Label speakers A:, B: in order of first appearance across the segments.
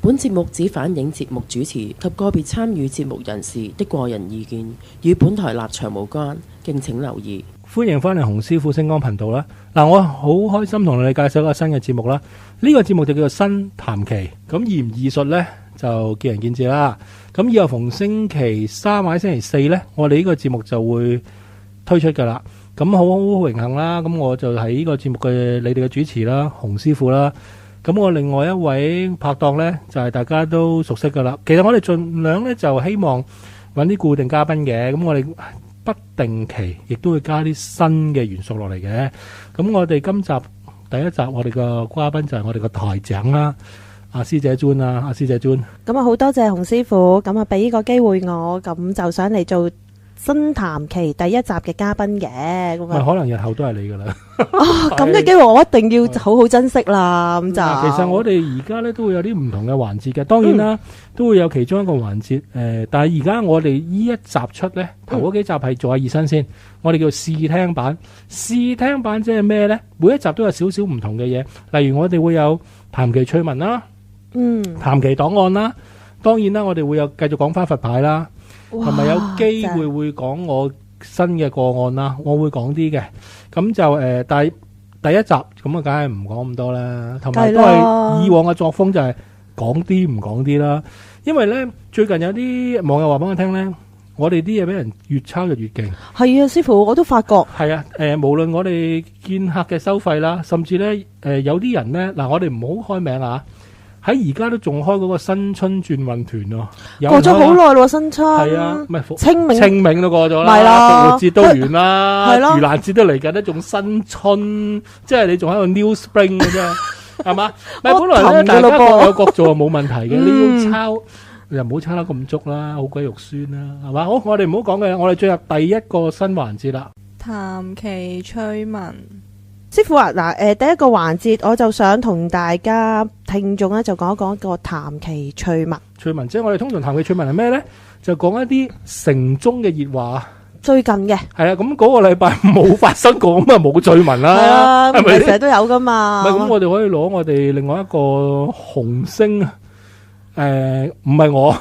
A: 本節目只反映節目主持及個別參與節目人士的個人意見，與本台立場無關，敬請留意。
B: 歡迎翻嚟洪師傅星光頻道啦！嗱，我好開心同你介紹一個新嘅節目啦。呢個節目就叫做新談期，咁易唔易術呢，就見仁見智啦。咁以後逢星期三或者星期四呢，我哋呢個節目就會推出噶啦。咁好榮幸啦，咁我就係呢個節目嘅你哋嘅主持啦，洪師傅啦。咁我另外一位拍檔呢，就係大家都熟悉噶啦。其實我哋盡量呢，就希望揾啲固定嘉賓嘅，咁我哋不定期亦都會加啲新嘅元素落嚟嘅。咁我哋今集第一集我哋個嘉賓就係我哋個台長啦，阿師姐尊啦，阿師姐尊。
C: 咁啊好多謝洪師傅，咁啊俾呢個機會我，咁就想嚟做新談期第一集嘅嘉賓嘅。咁
B: 可能日後都係你噶啦。
C: 咁嘅機會我一定要好好珍惜啦。咁就
B: 其實我哋而家咧都會有啲唔同嘅環節嘅，當然啦，都會有其中一個環節。但係而家我哋呢一集出咧，頭嗰幾集係做下熱身先。我哋叫試聽版。試聽版即係咩咧？每一集都有少少唔同嘅嘢，例如我哋會有談期趣聞啦，談期檔案啦，當然啦，我哋會有繼續講翻佛牌啦。同埋有機會會講我新嘅個案啦，我會講啲嘅，咁就但係第一集咁啊，梗係唔講咁多啦，同埋都係以往嘅作風就係講啲唔講啲啦，因為咧最近有啲網友話俾我聽咧，我哋啲嘢俾人越抄就越勁。係
C: 啊，師傅我都發覺。
B: 係啊，無論我哋見客嘅收費啦，甚至咧有啲人咧嗱，我哋唔好開名啊。喺而家都仲開嗰個新春轉運團咯，
C: 過咗好耐咯，新春
B: 係啊，唔係
C: 清明
B: 都過咗啦，復活節都完啦，盂蘭節都嚟緊，仲新春，即係你仲喺度 New Spring 嘅啫，係嘛？咪本來咧大家各有各做冇問題嘅，你要抄又唔好抄得咁足啦，好鬼肉酸啦，係嘛？好，我哋唔好講嘅，我哋進入第一個新環節啦，
D: 談期趣聞。
C: 師傅啊，嗱，第一個環節我就想同大家聽眾咧就講一講個談期趣聞。
B: 趣聞即係我哋通常談期趣聞係咩咧？就講一啲城中嘅熱話。
C: 最近嘅
B: 係啊，咁嗰個禮拜冇發生過，咁啊冇趣聞啦，係咪？
C: 成日都有噶嘛。
B: 唔係咁，我哋可以攞我哋另外一個紅星，唔係我。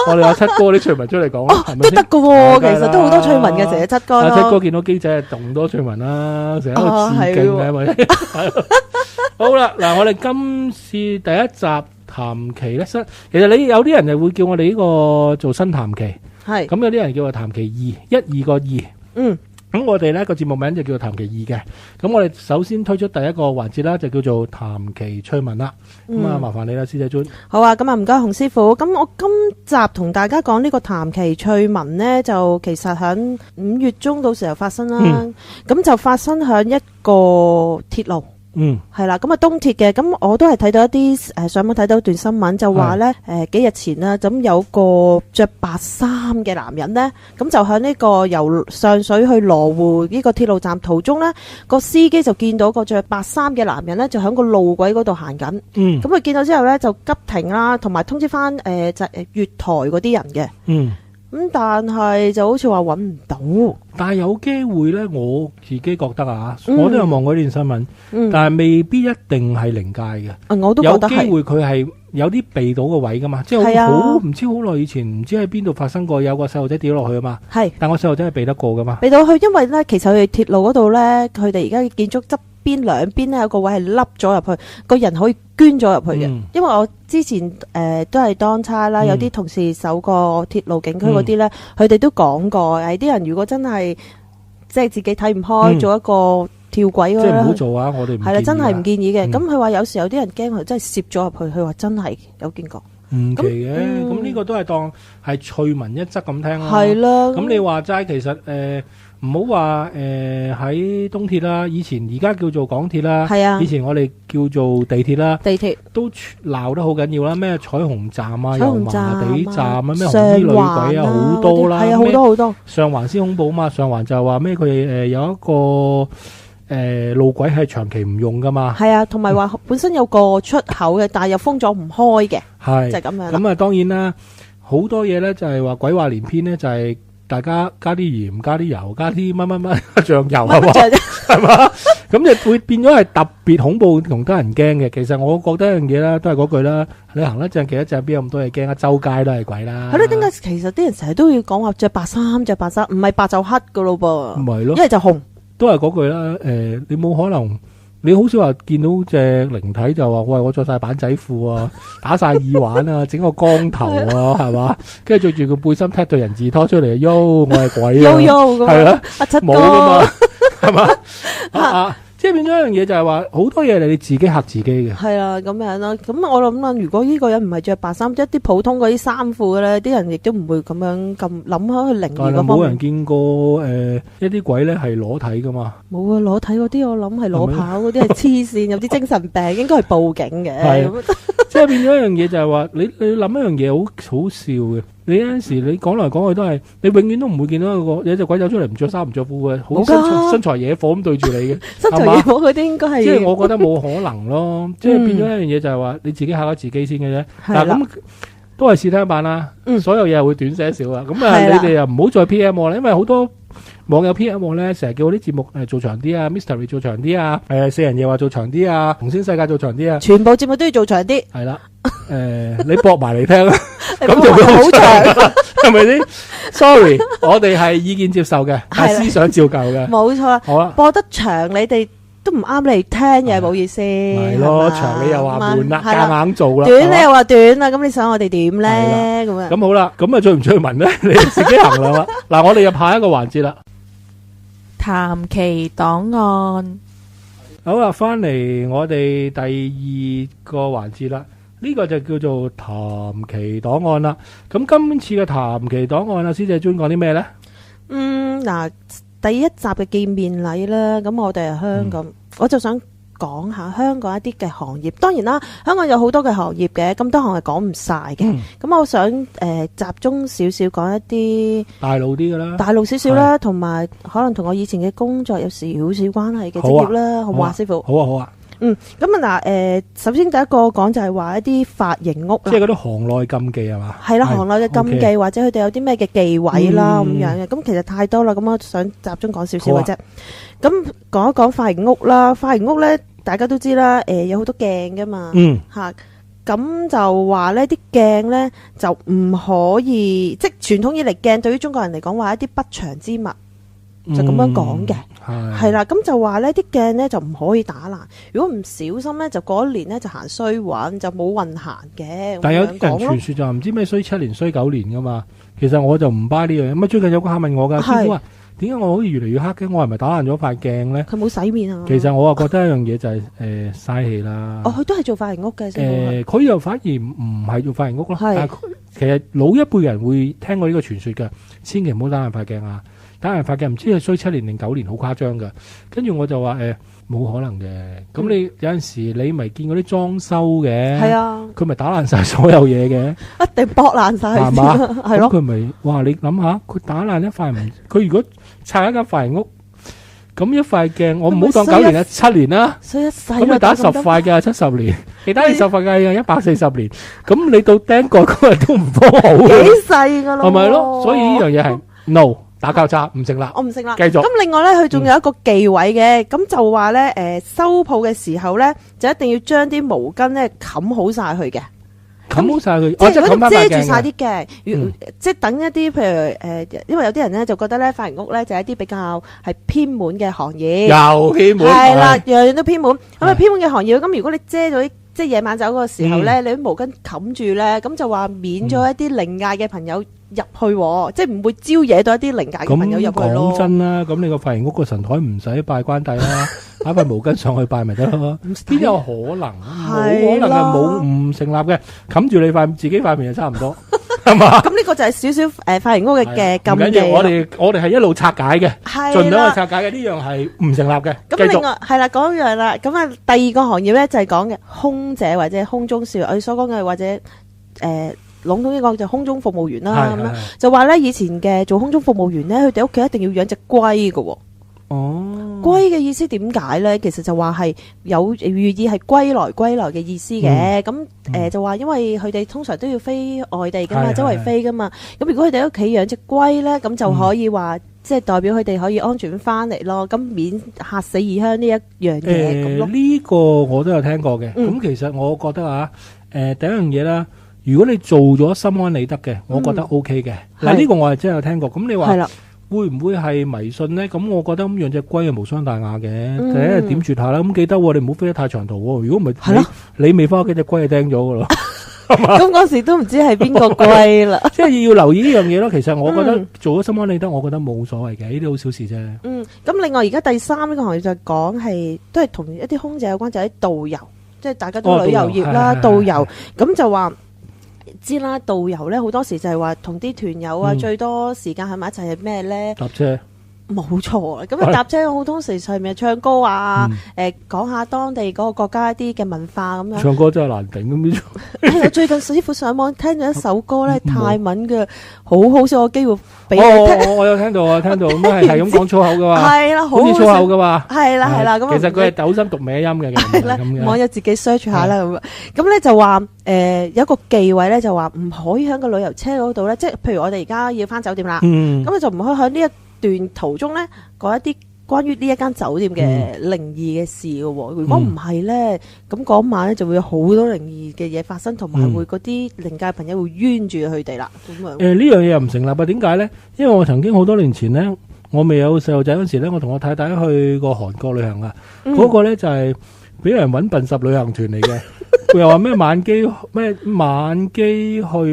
B: 我哋阿七哥啲趣聞出嚟講啦，係咪先？
C: 都得㗎，其實都好多趣聞嘅，成日七哥。
B: 阿七哥見到機仔係仲多趣聞啦，成日喺度致敬嘅，係咪？好啦，嗱，我哋今次第一集談期咧，其實你有啲人就會叫我哋呢個做新談期，係咁有啲人叫做談期二，一二個二，咁我哋呢個節目名就叫做談期二嘅。咁我哋首先推出第一個環節啦，就叫做談期趣聞啦。咁啊，麻煩你啦，師姐尊。
C: 好啊，咁啊唔該洪師傅。咁我今集同大家講呢個談期趣聞呢，就其實響5月中到時候發生啦。咁就發生響一個鐵路。係啦，咁啊東鐵嘅，咁我都係睇到一啲上網睇到一段新聞，就話咧幾日前啦，咁有個着白衫嘅男人咧，咁就喺呢個由上水去羅湖呢個鐵路站途中咧，個司機就見到個着白衫嘅男人咧，就喺個路軌嗰度行緊。咁佢見到之後咧，就急停啦，同埋通知翻就月台嗰啲人嘅。咁但係就好似話揾唔到，
B: 但係有機會咧，我自己覺得啊，我都有望過呢段新聞，但係未必一定係靈界嘅。
C: 我都覺得係
B: 有機會佢係有啲避到個位噶嘛，即係好唔知好耐以前唔知喺邊度發生過，有個細路仔跌落去啊嘛。係，但個細路仔係避得過噶嘛。
C: 避到去，因為咧其實佢哋鐵路嗰度咧，佢哋而家嘅建築側邊兩邊咧有個位係凹咗入去，個人可以捐咗入去嘅。因為我之前都係當差啦，有啲同事守過鐵路警區嗰啲咧，佢哋都講過，啲人如果真係即係自己睇唔開，做一個跳軌嗰啲，
B: 即係唔好做啊！我哋
C: 係啦，真係唔建議嘅。咁佢話有時有啲人驚佢真係攝咗入去，佢話真係有見過。
B: 唔奇嘅，咁呢個都係當係趣聞一則咁聽啦。
C: 係啦，
B: 咁你話齋其實唔好話喺東鐵啦，以前而家叫做港鐵啦，係啊，以前我哋叫做地鐵啦，地鐵都鬧得好緊要啦，咩彩虹站啊、油麻地站啊、咩紅衣女鬼啊，好多啦，
C: 係啊，好多好多。
B: 上環先恐怖嘛，上環就話咩佢有一個路軌係長期唔用噶嘛，係啊，同埋話本身有個出口嘅，但係又封咗唔開嘅，係就係咁樣。咁啊，當然啦，好多嘢咧就係話鬼話連篇咧，就係。大家加啲鹽、加啲油、加啲乜乜乜醬油係嘛？係嘛？咁就會變咗係特別恐怖同得人驚嘅。其實我覺得一樣嘢啦，都係嗰句啦，你行得正企得正，邊有咁多嘢驚啊？周街都係鬼啦。
C: 係咯，點解其實啲人成日都要講話着白衫，唔係白就黑噶咯噃？
B: 唔係咯，
C: 一係就紅。
B: 都係嗰句啦。你冇可能，你好少話見到隻靈體就話喂，我着晒板仔褲啊，打晒耳環啊，整個光頭啊，係嘛？跟住着住個背心踢對人字拖出嚟，喲，我係鬼啊，係啦，
C: 阿七哥
B: 冇噶嘛，係嘛？即係變咗一樣嘢，就係話好多嘢你自己嚇自己嘅。
C: 係啦，咁樣咯。咁我諗啦，如果呢個人唔係着白衫，一啲普通嗰啲衫褲嘅咧，啲人亦都唔會咁樣咁諗開去靈異嗰方面。
B: 冇人見過一啲鬼咧係裸體噶嘛？
C: 冇啊，裸體嗰啲我諗係裸跑嗰啲係黐線，有啲精神病，應該係報警嘅。
B: 係，即係變咗一樣嘢就係話，你諗一樣嘢好笑嘅。你有陣時你講嚟講去都係，你永遠都唔會見到有隻鬼走出嚟唔着衫唔着褲嘅，好身材野火咁對住你嘅，
C: 身材野火嗰啲應該係。
B: 即係我覺得冇可能咯，即係變咗一樣嘢就係話你自己嚇咗自己先嘅啫。嗱咁都係試聽版啦，所有嘢係會短些少啊。咁啊，你哋又唔好再 PM 我啦，因為好多網友 PM 我咧，成日叫我啲節目做長啲啊 ，Mystery 做長啲啊，四人夜話做長啲啊，紅星世界做長啲啊，
C: 全部節目都要做長啲。
B: 係啦，你搏埋嚟聽啦。咁就會好長，係咪先 ？Sorry， 我哋係意見接受嘅，但係思想照舊嘅。
C: 冇錯。好啦，播得長，你哋都唔啱你聽嘅，冇意思。
B: 係咯，長你又話悶啦，夾硬做啦。
C: 短你又話短啦，咁你想我哋點咧？咁樣。
B: 咁好啦，咁啊追唔追問咧？你自己衡量啦。嗱，我哋入下一個環節啦。
D: 談奇檔案。
B: 好啦，翻嚟我哋第二個環節啦。呢個就叫做談奇檔案啦。咁今次嘅談奇檔案啊，師姐專講啲咩呢？
C: 嗱，第一集嘅見面禮啦，咁我哋係香港，我就想講下香港一啲嘅行業。當然啦，香港有好多嘅行業嘅，咁多行係講唔晒嘅。咁我想集中少少講一啲大路啲嘅啦，大路少少啦，同埋可能同我以前嘅工作有少少關係嘅職業啦，好唔好啊，師傅？
B: 好啊，好啊。
C: 咁啊嗱，首先第一個講就係話一啲髮型屋，
B: 即係嗰啲行內禁忌係嘛？
C: 係啦，行內嘅禁忌或者佢哋有啲咩嘅忌諱啦咁樣嘅。咁其實太多啦，咁我想集中講少少嘅啫。咁講一講髮型屋啦，髮型屋咧大家都知啦，有好多鏡噶嘛，嚇。咁就話呢啲鏡咧就唔可以，即係傳統以嚟鏡對於中國人嚟講話一啲不祥之物。就咁樣講嘅，係啦，咁就話呢啲鏡呢就唔可以打爛，如果唔小心呢，就嗰一年呢就行衰運，就冇運行嘅。
B: 但係有啲人傳說就唔知咩衰7年衰9年噶嘛，其實我就唔 buy 呢樣嘢。咁最近有個客問我噶，師傅啊，點解我好似越嚟越黑嘅？我係咪打爛咗塊鏡呢？佢
C: 冇洗面啊。
B: 其實我啊覺得一樣嘢就係嘥氣啦。
C: 哦，佢都係做髮型屋嘅。
B: 佢又反而唔係做髮型屋咯。但係其實老一輩人會聽過呢個傳說嘅，千祈唔好打爛塊鏡啊！打人髮鏡唔知係衰7年定9年，好誇張噶。跟住我就話冇可能嘅。咁你有陣時你咪見嗰啲裝修嘅，係啊，佢咪打爛晒所有嘢嘅，一定剝爛晒係嘛？係咯。佢咪哇？你諗下，佢打爛一塊唔，佢如果拆一間髮型屋，咁一塊鏡我唔好當9年啦，7年啦，衰一世。咁你打10塊嘅70年，其他20塊嘅140年，咁你到釘蓋嗰日都唔多好嘅，幾世噶咯，係咪咯？所以呢樣嘢係 no。打交叉唔成立，我唔成立。繼續。咁另外咧，佢仲有一個忌諱嘅，咁就話咧，收鋪嘅時候咧，就一定要將啲毛巾咧冚好晒佢嘅，冚好晒佢，即係嗰度遮住晒啲鏡。即係等一啲譬如因為有啲人咧就覺得咧髮型屋咧就係一啲比較係偏門嘅行業，又偏門，係啦，樣樣都偏門。咁啊偏門嘅行業，咁如果你遮咗啲，即係夜晚走嗰個時候咧，你啲毛巾冚住咧，咁就話免咗一啲靈界嘅朋友入去，即係唔會招惹到一啲靈界嘅朋友入去咯。咁講真啦，咁你個髮型屋個神台唔使拜關帝啦，擺塊毛巾上去拜咪得咯。邊有可能？冇可能係冇唔成立嘅，冚住你自己塊面就差唔多，係嘛？咁呢個就係少少髮型屋嘅禁忌。我哋係一路拆解嘅，盡量去拆解嘅，呢樣係唔成立嘅。咁另外係啦，講一樣啦。咁啊，第二個行業咧就係講嘅空姐或者空中少爺，我哋所講嘅或者籠統啲講就空中服務員啦，咁樣就話咧以前嘅做空中服務員咧，佢哋屋企一定要養隻龜嘅。哦，龜嘅意思點解咧？其實就話係有寓意係歸來嘅意思嘅。咁就話因為佢哋通常都要飛外地噶嘛，周圍飛噶嘛。咁如果佢哋屋企養隻龜咧，咁就可以話
C: 即係代表佢哋可以安全翻嚟咯，咁免嚇死異鄉呢一樣嘢咁咯。
B: 呢個我都有聽過嘅。咁其實我覺得啊，第一樣嘢啦，如果你做咗心安理得嘅，我覺得 OK 嘅。嗱，呢個我係真係有聽過。咁你話
C: 係啦，
B: 會唔會係迷信呢？咁我覺得咁養隻龜係無傷大雅嘅，第一係點住下啦。咁記得你唔好飛得太長途喎。如果唔係，你未翻屋企隻龜就釘咗噶咯。
C: 咁嗰時都唔知係邊個龜啦。
B: 即係要留意呢樣嘢咯。其實我覺得做咗心安理得，我覺得冇所謂嘅，呢啲好小事啫。
C: 咁另外而家第三呢個行業就講係都係同一啲空姐有關，就係導遊，即係大家都旅遊業啦，導遊咁就話知啦。導遊咧好多時就係話同啲團友啊，最多時間喺埋一齊係咩咧？
B: 搭車。
C: 冇錯，咁搭車好多時上面唱歌啊，講下當地嗰個國家一啲嘅文化咁樣。
B: 唱歌真係難頂咁樣。
C: 最近師傅上網聽咗一首歌咧，泰文嘅，好好少個機會俾你聽。
B: 我有聽到啊，聽到咁係咁講粗口噶嘛。
C: 係啦，
B: 好似粗口噶嘛。
C: 係啦，咁
B: 其實佢係抖心讀歪音嘅。
C: 係啦，網友自己 search 下啦咁。咁咧就話有一個忌諱咧，就話唔可以喺個旅遊車嗰度咧，即係譬如我哋而家要翻酒店啦，咁就唔可以喺呢一段途中咧講一啲關於呢一間酒店嘅靈異嘅事嘅喎。如果唔係咧，咁嗰晚咧就會有好多靈異嘅嘢發生，同埋會嗰啲靈界朋友會冤住佢哋啦。咁樣
B: 呢樣嘢又唔成立啊？點解咧？因為我曾經好多年前咧，我未有細路仔嗰時咧，我同我太太去過韓國旅行啊。嗰個咧就係俾人揾笨實旅行團嚟嘅。佢又話咩晚機去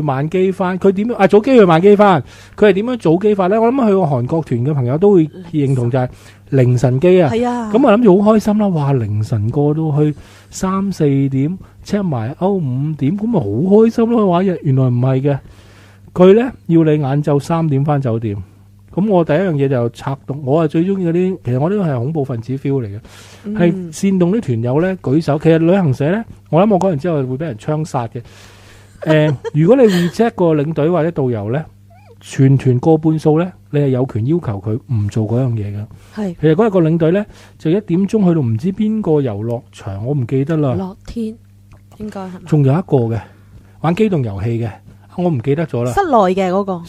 B: 晚機翻，佢點樣啊？早機去晚機翻，佢係點樣早機法咧？我諗去過韓國團嘅朋友都會認同，就係凌晨機啊。係啊，咁我諗住好開心啦！哇，凌晨過到去3-4點，check 埋5點，咁咪好開心咯！話原來唔係嘅，佢咧要你晏晝3點翻酒店。咁我第一樣嘢就策動，我係最中意嗰啲，其實我呢個係恐怖分子 feel 嚟嘅，係煽動啲團友咧舉手。其實旅行社咧，我諗我講完之後會俾人槍殺嘅。如果你 reject 個領隊或者導遊咧，全團過半數咧，你係有權要求佢唔做嗰樣嘢嘅。係，其實嗰日個領隊咧就1點鐘去到唔知邊個遊樂場，我唔記得啦。
C: 樂天應該係咪？
B: 仲有一個嘅玩機動遊戲嘅，我唔記得咗啦。
C: 室內嘅嗰個。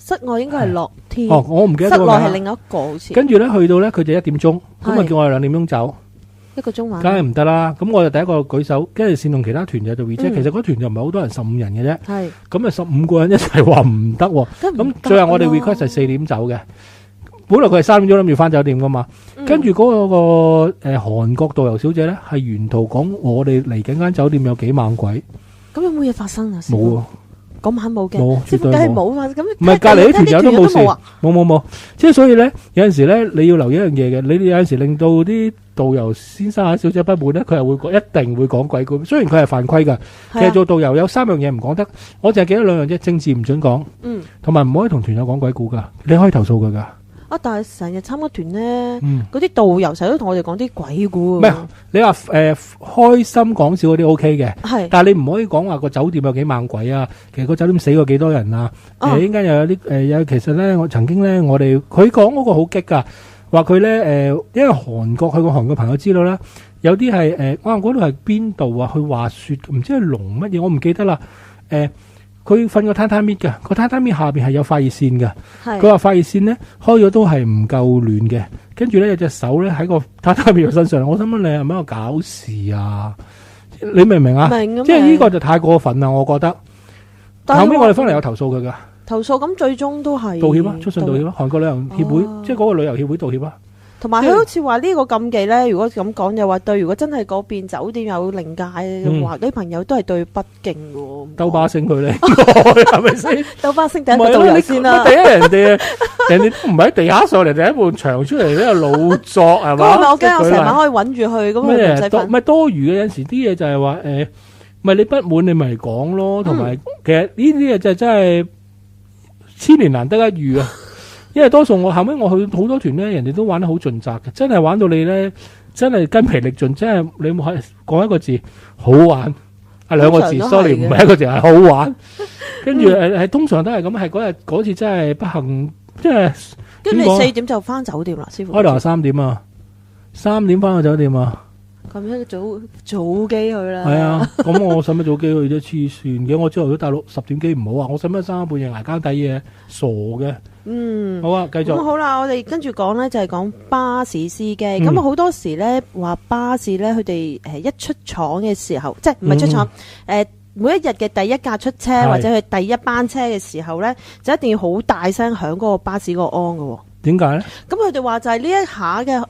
C: 室外應該係樂天。
B: 我唔記得咗。
C: 室內係另一個好似。
B: 跟住咧去到咧，佢就1點鐘，咁啊叫我哋2點鐘走。
C: 1個鐘玩。梗
B: 係唔得啦！咁我就第一個舉手，跟住煽動其他團友就 reject。其實嗰團就唔係好多人，15人嘅啫。係。咁啊15個人一齊話唔得。咁最後我哋 request 係4點走嘅。本來佢係3點鐘諗住翻酒店噶嘛。跟住嗰個韓國導遊小姐咧，係沿途講我哋嚟緊間酒店有幾猛鬼。
C: 咁有冇嘢發生啊？
B: 冇啊！
C: 嗰晚冇嘅，
B: 冇，
C: 師傅梗係冇嘛。咁
B: 唔係隔離啲團友都冇事，冇。即係所以咧，有陣時咧，你要留意一樣嘢嘅。你哋有陣時令到啲導遊先生啊、小姐不滿咧，佢係會一定會講鬼故。雖然佢係犯規㗎，其實做導遊有3樣嘢唔講得。我淨係記得2樣啫，政治唔準講，同埋唔可以同團友講鬼故㗎。你可以投訴佢㗎。但係成日參加團咧，嗰啲導遊成日都同我哋講啲鬼故。唔係，你話開心講笑嗰啲 OK 嘅，係。但係你唔可以講話個酒店有幾猛鬼啊！其實個酒店死過幾多人啊？應該又有啲其實咧，我曾經咧，佢講嗰個好激㗎，話佢咧因為韓國去過韓國朋友知道啦，有啲係嗰度係邊度啊？去滑雪，唔知係龍乜嘢，我唔記得啦。佢瞓個榻榻米嘅，個榻榻米下邊係有發熱線嘅。佢話發熱線咧開咗都係唔夠暖嘅，跟住咧有隻手咧喺個榻榻米嘅身上。我想問你係咪喺度搞事啊？你明唔明啊？明。即係呢個就太過分啦，我覺得。後尾我哋翻嚟有投訴佢噶。投訴咁最終都係道歉啊，出信道歉啊。韓國旅遊協會，即係嗰個旅遊協會道歉啊。同埋佢好似話呢個禁忌咧，如果咁講又話對，如果真係嗰邊酒店有靈界嘅話，啲朋友都係對不敬嘅。兜巴星佢咧，係咪先？兜巴星第一個導遊先啦。第一人哋唔係喺地下上嚟，第一埲牆出嚟呢個老作係嘛？我驚我成晚可以穩住佢，咁唔使瞓。唔係多餘嘅，有陣時啲嘢就係話唔係你不滿你咪講咯，同埋其實呢啲嘢就真係千年難得一遇啊！因為多數後尾我去好多團咧，人哋都玩得好盡責嘅，真係玩到你咧，真係筋疲力盡，真係你冇可以講一個字好玩，2個字 sorry 唔係一個字係好玩。跟住通常都係咁，係嗰次真係不幸，即係跟住4點就翻酒店啦，師傅。開頭話3點啊，3點翻去酒店啊。
C: 咁樣早機去啦。
B: 係啊，咁我使乜早機去啫？黐線嘅，我朝頭早大陸10點幾唔好啊！我使乜3更半夜捱更抵嘢？傻嘅。好啊，繼續。
C: 咁好啦，我哋跟住講咧就係講巴士司機。咁好多時咧話巴士咧，佢哋一出廠嘅時候，即係唔係出廠每一日嘅第一架出車或者佢第一班車嘅時候咧，就一定要好大聲響嗰個巴士個安㗎喎。
B: 點解咧？
C: 咁佢哋話就係呢一下嘅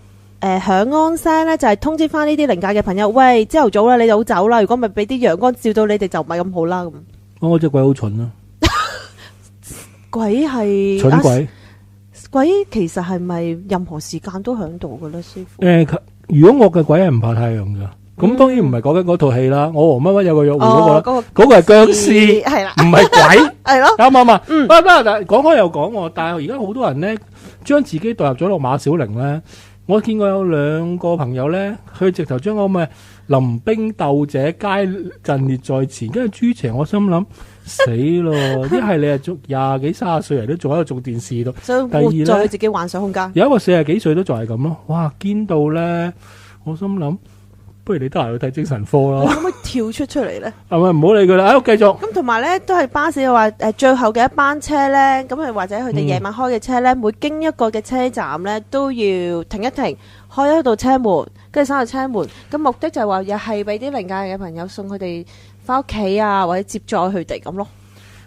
C: 響安聲咧，就係通知翻呢啲靈界嘅朋友，喂，朝頭早啦，你就好走啦。如果唔係俾啲陽光照到你哋，就唔係咁好啦。咁
B: 我隻鬼好蠢啊！
C: 鬼係
B: 蠢鬼。
C: 鬼其實係咪任何時間都響度嘅咧，師傅？
B: 如果我嘅鬼係唔怕太陽㗎。咁當然唔係講緊嗰套戲啦，我和乜乜有個約會嗰個啦，嗰個係僵屍，係啦，唔係鬼，係咯，啱唔啱啊？但係講開又講喎，但係而家好多人咧，將自己代入咗落馬小玲咧。我見過有2個朋友咧，佢直頭將嗰個咩臨兵鬥者皆陣列在前，跟住朱邪，我心諗死咯！一係你係做20幾30歲人都仲喺度做電視度，第二咧，
C: 活在自己幻想空間。
B: 有一個40幾歲都仲係咁咯，哇！堅到咧，我心諗。不如你得閒去睇精神科啦。
C: 可唔可以跳出嚟咧？
B: 係咪唔好理佢啦？繼續。咁
C: 同埋咧，都係巴士嘅話，最後嘅一班車咧，咁或者佢哋夜晚開嘅車咧，每經一個嘅車站咧，都要停一停，開一道車門，跟住閂到車門。咁目的就係話，又係俾啲靈界嘅朋友送佢哋翻屋企啊，或者接載佢哋咁咯。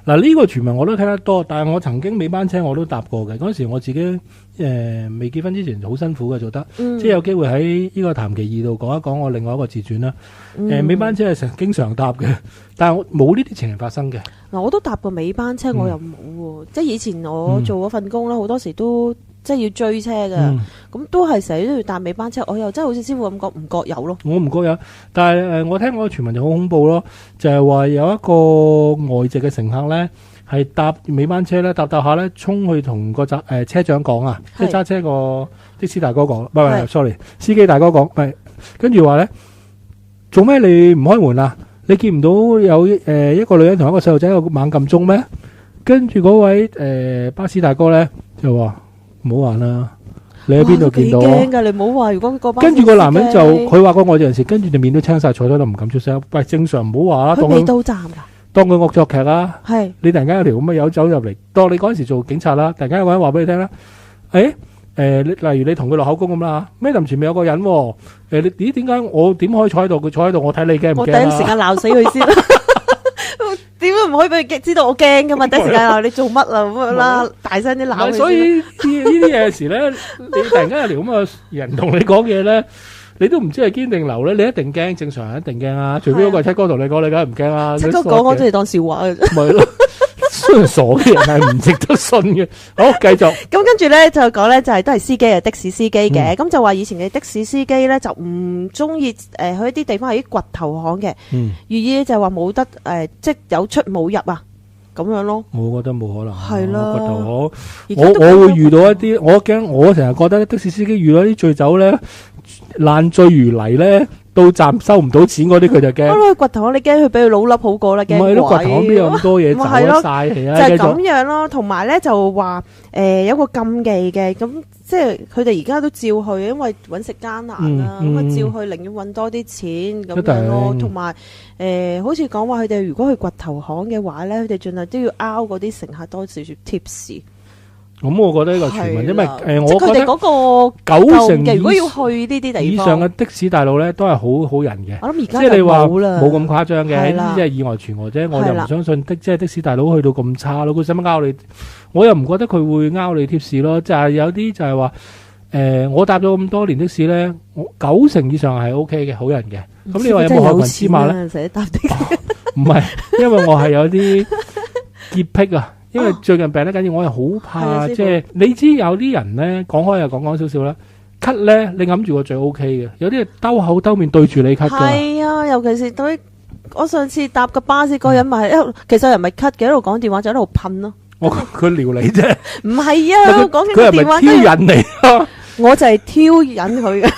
B: 嗱，呢個傳聞我都聽得多，但係我曾經尾班車我都搭過嘅。嗰陣時我自己未結婚之前好辛苦嘅做得，即係有機會喺呢個談奇2度講一講我另外一個自傳啦。尾班車係經常搭嘅，但係我冇呢啲情形發生嘅。嗱，
C: 我都搭過尾班車，我又冇喎。即係以前我做嗰份工啦，好多時都即係要追車嘅，咁都係成日都要搭尾班車。我又真係好似師傅咁講，唔覺有咯。我
B: 唔覺有，但係我聽嗰個傳聞就好恐怖咯，就係話有一個外籍嘅乘客咧，係搭尾班車咧，搭下咧，衝去同個車長講啊，即係揸車個的士大哥講，唔係 sorry， 司機大哥講，跟住話咧，做咩你唔開門啊？你見唔到有一個女人同一個細路仔喺度猛撳鐘咩？跟住嗰位巴士大哥咧就話唔好玩啦，你喺邊度見到？
C: 幾驚㗎！你唔好話，如果個巴士
B: 跟住個男人就佢話個外籍人士，跟住就面都青晒，坐咗度唔敢出聲。喂，正常唔好話啦。
C: 佢未到站㗎。
B: 當佢惡作劇啦，
C: 係你
B: 突然間有條咁嘅友走入嚟，當你嗰陣時做警察啦，突然間有個人話俾你聽啦，例如你同佢落口供咁啦，咩前面有個人，你點解我點可以坐喺度？佢坐喺度，我睇你驚唔驚？
C: 我第一時間鬧死佢先，點解唔可以俾佢知道我驚噶嘛？第一時間鬧你做乜啊咁樣啦，大聲啲鬧佢。
B: 所以呢啲嘢時咧，你突然間有條咁嘅人同你講嘢咧。你都唔知係堅定流咧，你一定驚，正常人一定驚啊！除非嗰個係七哥同你講，你梗係唔驚啦。
C: 七哥講我真係當笑話嘅啫。
B: 咪咯，雖然傻嘅人係唔值得信嘅。好，繼續。
C: 咁跟住咧就講咧就係都係司機啊，的士司機嘅。咁就話以前嘅的士司機咧就唔中意去一啲地方係啲掘頭巷嘅。寓意就係話冇得即有出冇入啊。咁樣咯，
B: 我覺得冇可能。
C: 係啦，
B: 掘頭巷，我會遇到一啲，我驚，我成日覺得的士司機遇到啲醉酒咧，爛醉如泥咧，到站收唔到錢嗰啲，佢就驚。我
C: 掘頭巷，你驚佢俾佢老笠好過啦，驚鬼。唔係
B: 咯，掘頭巷邊有咁多嘢走得晒氣啊？
C: 就係咁樣咯，同埋咧就話有個禁忌嘅，咁即係佢哋而家都照去，因為揾食艱難啦，咁啊照去，寧願揾多啲錢咁樣咯，同埋。好似講話佢哋如果去掘頭巷嘅話咧，佢哋盡量都要拗嗰啲乘客多少少 tips。
B: 咁我覺得呢個傳聞，因為我
C: 覺得佢哋嗰個
B: 90%
C: 嘅，如果要去呢啲地方
B: 以上嘅的士大佬咧，都係好好人嘅。
C: 我諗而家
B: 即係你話
C: 冇啦，
B: 冇咁誇張嘅，呢啲即係意外傳訛啫。我又唔相信即係的士大佬去到咁差咯。佢使乜拗你？我又唔覺得佢會拗你 tips 咯。就係有啲就係話，我搭咗咁多年的士咧，90%以上係 OK 嘅，好人嘅。咁你話有冇害群之馬咧？
C: 成日搭的
B: 唔係，因為我係有啲潔癖啊。因為最近病得緊要，我係好怕，即係你知有啲人咧講開又講少少啦，咳咧你揞住個嘴 OK 嘅，有啲係兜口兜面對住你咳嘅。
C: 係啊，尤其是對我上次搭個巴士嗰人咪其實又唔係咳嘅，喺度講電話就喺度噴咯。
B: 佢撩你啫。唔
C: 係啊，講緊個電話。
B: 佢係咪挑引你啊？
C: 我就係挑引佢嘅。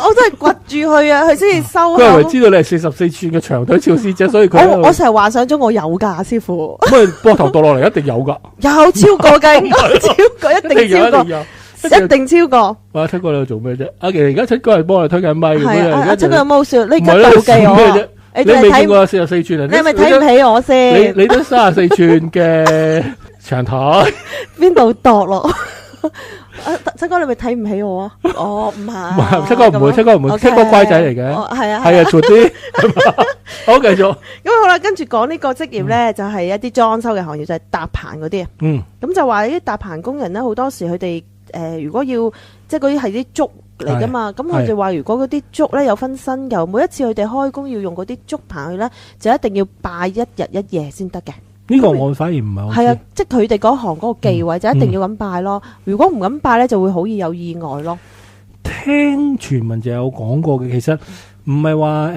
C: 我真係掘住佢啊，佢先至收。佢
B: 係咪知道你係44寸嘅長腿趙師姐，所以佢
C: 我成日幻想中我有噶，師傅。
B: 咁啊，膊頭墮落嚟一定有噶。
C: 有超過嘅，超過一定超過。一定超過。
B: 哇！七哥你喺度做咩啫？阿琪而家七哥係幫我哋推緊咪嘅，
C: 係啊，
B: 而家
C: 七哥有冇笑？你而
B: 唔係啦
C: 家妒忌我啊
B: 笑咩啫？
C: 你
B: 你未見
C: 睇，
B: 過44寸啊？
C: 你係咪睇唔起我先？
B: 你都34寸嘅長台，
C: 邊度度咯？七哥，你咪睇唔起我啊？哦，唔係，
B: 唔係七哥唔會，七哥唔會，七哥乖仔嚟嘅，
C: 係啊，
B: 係啊，做啲好繼續。
C: 咁好啦，跟住講呢個職業咧，就係一啲裝修嘅行業，就係搭棚嗰啲啊。
B: 嗯，
C: 咁就話啲搭棚工人咧，好多時佢哋如果要即係嗰啲係啲竹嚟噶嘛，咁佢哋話如果嗰啲竹咧有分新舊，每一次佢哋開工要用嗰啲竹棚去咧，就一定要拜一日一夜先得嘅。
B: 呢個我反而唔係好知。
C: 係啊，即係佢哋嗰行嗰個忌諱就一定要咁拜咯。如果唔咁拜咧，就會好易有意外咯。
B: 聽傳聞就有講過嘅，其實唔係話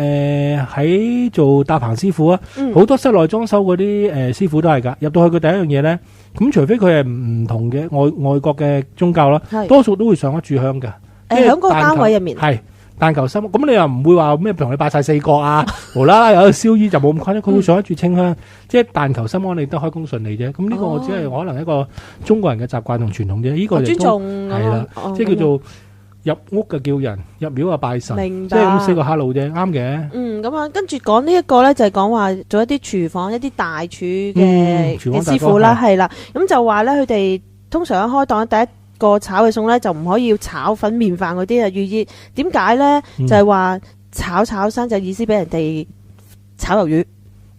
B: 喺做搭棚師傅啊，好多室內裝修嗰啲師傅都係㗎。入到去佢第一樣嘢咧，咁除非佢係唔同嘅外國嘅宗教啦，多數都會上一炷香㗎。
C: 喺個單位入面
B: 係但求心，咁你又唔會話咩同你拜晒四角啊，無啦啦有個燒衣就冇咁誇張，佢會上一炷清香，即係但求心安，你都開工順利啫。咁呢個我只係可能一個中國人嘅習慣同傳統啫。呢個
C: 尊重
B: 係啦，即係叫做入屋嘅叫人，入廟啊拜神，即係咁 say 個 hello啫，啱嘅。
C: 咁啊，跟住講呢一個咧，就係講話做一啲廚房、一啲大廚嘅師傅啦，係啦。咁就話咧，佢哋通常一開檔第一個炒嘅餸咧，就唔可以要炒粉麵飯嗰啲啊，寓意點解咧？就係話炒生就意思俾人哋炒魷魚。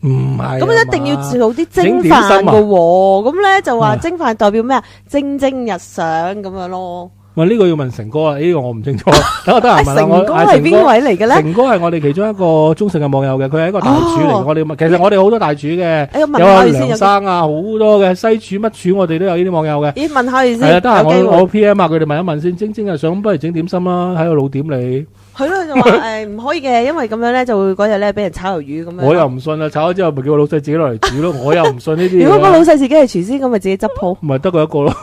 B: 唔係，
C: 咁一定要做啲蒸飯噶喎。咁咧就話蒸飯代表咩啊？蒸蒸日上咁樣咯。
B: 喂，呢個要問成哥啦，呢個我唔清楚。等我得閒問下我。
C: 成哥係邊位嚟嘅咧？
B: 成哥係我哋其中一個忠誠嘅網友嘅，佢係一個大廚嚟。我哋其實我哋好多大廚嘅，有阿梁生啊，好多嘅西廚乜廚，我哋都有呢啲網友嘅。
C: 咦？問下佢先。
B: 係啊，得閒我 PM 啊，佢哋問一問先。蒸蒸日上，咁不如整點心啦，喺度老點你。
C: 係咯，就話唔可以嘅，因為咁樣咧就會嗰日咧俾人炒魷魚咁樣。
B: 我又唔信啦，炒咗之後咪叫個老細自己落嚟煮咯。我又唔信呢啲。
C: 如果個老細自己係廚師，咁咪自己執鋪。
B: 唔係得佢一個咯。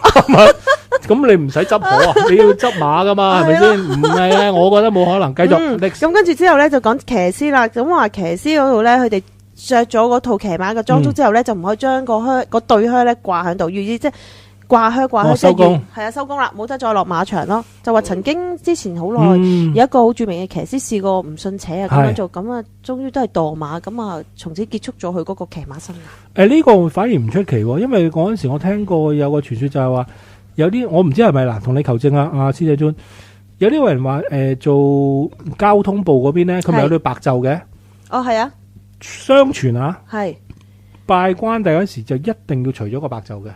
B: 咁你唔使執婆啊，你要執馬噶嘛，係咪先？唔係啊，我覺得冇可能。繼續。
C: 咁跟住之後咧就講騎師啦。咁話騎師嗰度咧，佢哋着咗嗰套騎馬嘅裝束之後咧，就唔可以將個對靴咧掛喺度，寓意即係掛靴即係係啊收工啦，冇得再落馬場咯。就話曾經之前好耐有一個好著名嘅騎師試過唔信邪啊咁樣做，咁啊終於都係墮馬，咁啊從此結束咗佢嗰個騎馬生涯。
B: 呢個反而唔出奇，因為嗰陣時我聽過有個傳說就係話。有啲我唔知係咪嗱，同你求證啊，阿師姐尊。有啲人話做交通部嗰邊咧，佢咪有對白袖嘅？哦，係啊。相傳啊，係拜關帝嗰時就一定要除咗個白袖嘅，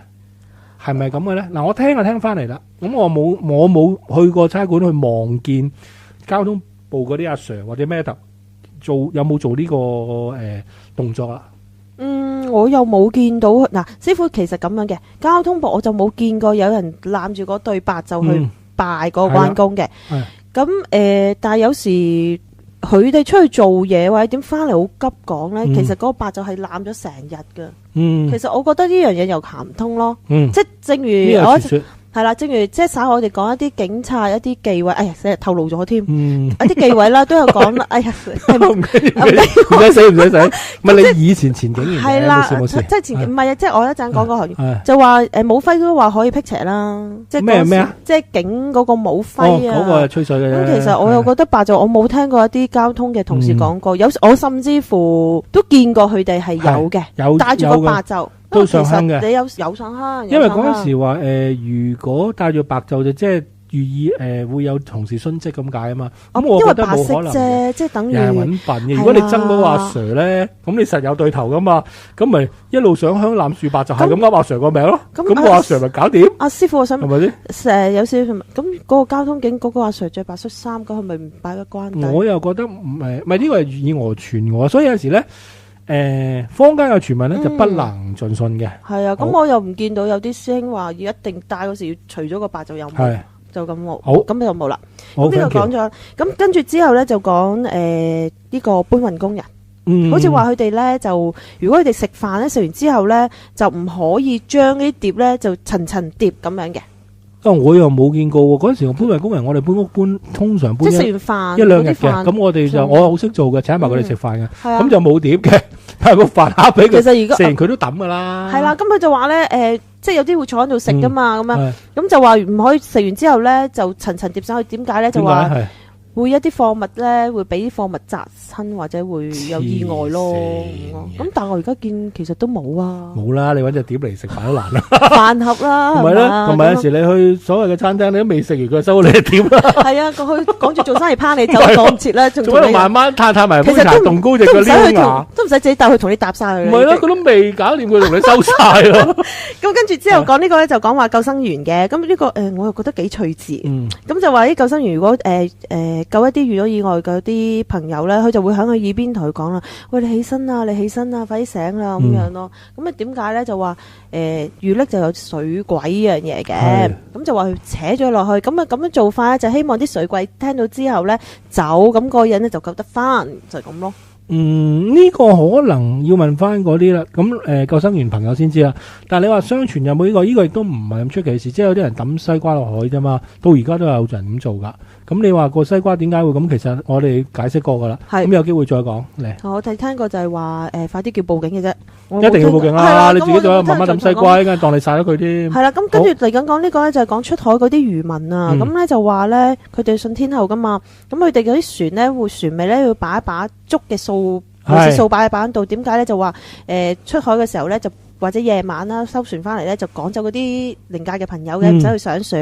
B: 係咪咁嘅咧？嗱，我聽就聽翻嚟啦。咁我冇去過差館去望見交通部嗰啲阿 Sir 或者咩特有冇做呢個動作啦？
C: 我又冇見到嗱，師傅其實咁樣嘅交通部我就冇見過有人攬住嗰對白就去拜個關公嘅。咁但係有時佢哋出去做嘢或者點翻嚟好急講咧，其實嗰個白就係攬咗成日噶。其實我覺得呢樣嘢又行唔通咯。即係正如我係啦，正如即係稍後我哋講一啲警察一啲忌諱，哎呀，成日透露咗添。一啲忌諱啦，都有講啦。哎呀，唔
B: 使死，唔使死。唔係你以前前警員
C: 係啦，即係前唔係啊，即係我一陣講個行業就話武輝都話可以辟邪啦。即係咩啊？即係警嗰個武輝啊。嗰個係吹水嘅。咁其實我又覺得白就我冇聽過一啲交通嘅同事講過，我甚至乎都見過佢哋係有嘅，有帶住個白就。
B: 都上香嘅，
C: 你有上香。
B: 因為嗰陣時話如果戴住白袖就即係寓意會有同事殉職咁解啊嘛。咁我覺得冇可能啫，即係等於又係揾笨嘅。如果你憎嗰個阿 Sir 咧，咁你實有對頭噶嘛。咁咪一路上香攬樹白就係咁噏阿 Sir 個名咯。咁阿 Sir 咪搞掂。阿師傅，我想係咪先？有少少咁嗰個交通警嗰個阿 Sir 着白恤衫，咁係咪唔拜得關帝？我又覺得唔係呢個係以訛傳訛，所以有時咧。坊間嘅傳聞咧就不能盡信嘅。係啊，咁我又唔見到有啲師兄話要一定戴嗰時要除咗個白就有冇，就咁冇。好，咁就冇啦。呢個講咗，咁跟住之後咧就講呢個搬運工人，好似話佢哋咧就如果佢哋食飯咧食完之後咧就唔可以將呢啲碟咧就層層疊咁樣嘅。我又冇見過喎，嗰陣時我搬運工人，我哋搬屋通常搬即係食完飯一兩日嘅，咁我哋就我好識做嘅，請埋佢哋食飯嘅，咁就冇碟嘅，但係個飯盒俾佢，其實食完佢都抌噶啦。係啦，咁佢就話咧
C: 即係有啲會坐喺度食噶嘛，咁樣
B: 係
C: 咁就話唔可以食完之後咧就層層疊上去，點解咧？就話
B: 點解係？
C: 會一啲貨物咧會俾啲貨物砸親或者會有意外咯。咁但係我而家見其實都冇啊，
B: 冇啦，你揾隻碟嚟食飯都難啦。
C: 飯盒啦，
B: 同埋咧，同埋有時你去所謂嘅餐廳，你都未食完，佢收你隻碟啦。
C: 係啊，佢講住做生意拋你走，講唔切啦，仲
B: 仲喺度慢慢嘆埋杯茶，
C: 其實都
B: 凍高隻
C: 都唔
B: 個撩牙
C: 使去同，。都唔使自己帶佢同你搭晒佢。
B: 唔係啦，佢都未搞掂，佢同你收晒咯。
C: 咁跟住之後講呢個咧就講話救生員嘅，咁呢個我又覺得幾趣致。
B: 嗯，
C: 咁就話啲救生員如果救一啲遇到意外嘅啲朋友咧，佢就會喺佢耳邊同佢講啦：喂，你起身啦，你起身啦，快啲醒啦咁樣咯。咁啊點解咧？就話遇溺就有水鬼呢樣嘢嘅
B: 係，
C: 咁就話佢扯咗落去。咁啊咁樣做法咧，就希望啲水鬼聽到之後咧走，咁個人咧就救得翻，就係咁咯。
B: 呢個可能要問翻嗰啲啦。咁救生員朋友先知啦。但係你話相傳有冇呢個？呢個亦都唔係咁出奇嘅事，即係有啲人抌西瓜落海啫嘛。到而家都有人咁做噶。咁你話個西瓜點解會咁？其實我哋解釋過噶啦。
C: 係
B: 咁有機會再講嚟。
C: 我聽過就係話快啲叫報警嘅啫，我
B: 一定要報警
C: 係
B: 啦！你自己
C: 咁我
B: 仲有慢慢抌西瓜，應該當你殺咗佢添。
C: 係啦，咁跟住嚟緊講呢個咧，就係講出海嗰啲漁民啊，咁咧就話咧，佢哋信天后噶嘛，咁佢哋嗰啲船咧，會船尾咧要擺一把竹嘅掃，好似掃把喺板度。點解咧？就話出海嘅時候咧，就或者夜晚啦收船翻嚟咧，就趕走嗰啲靈界嘅朋友嘅，唔使去上船。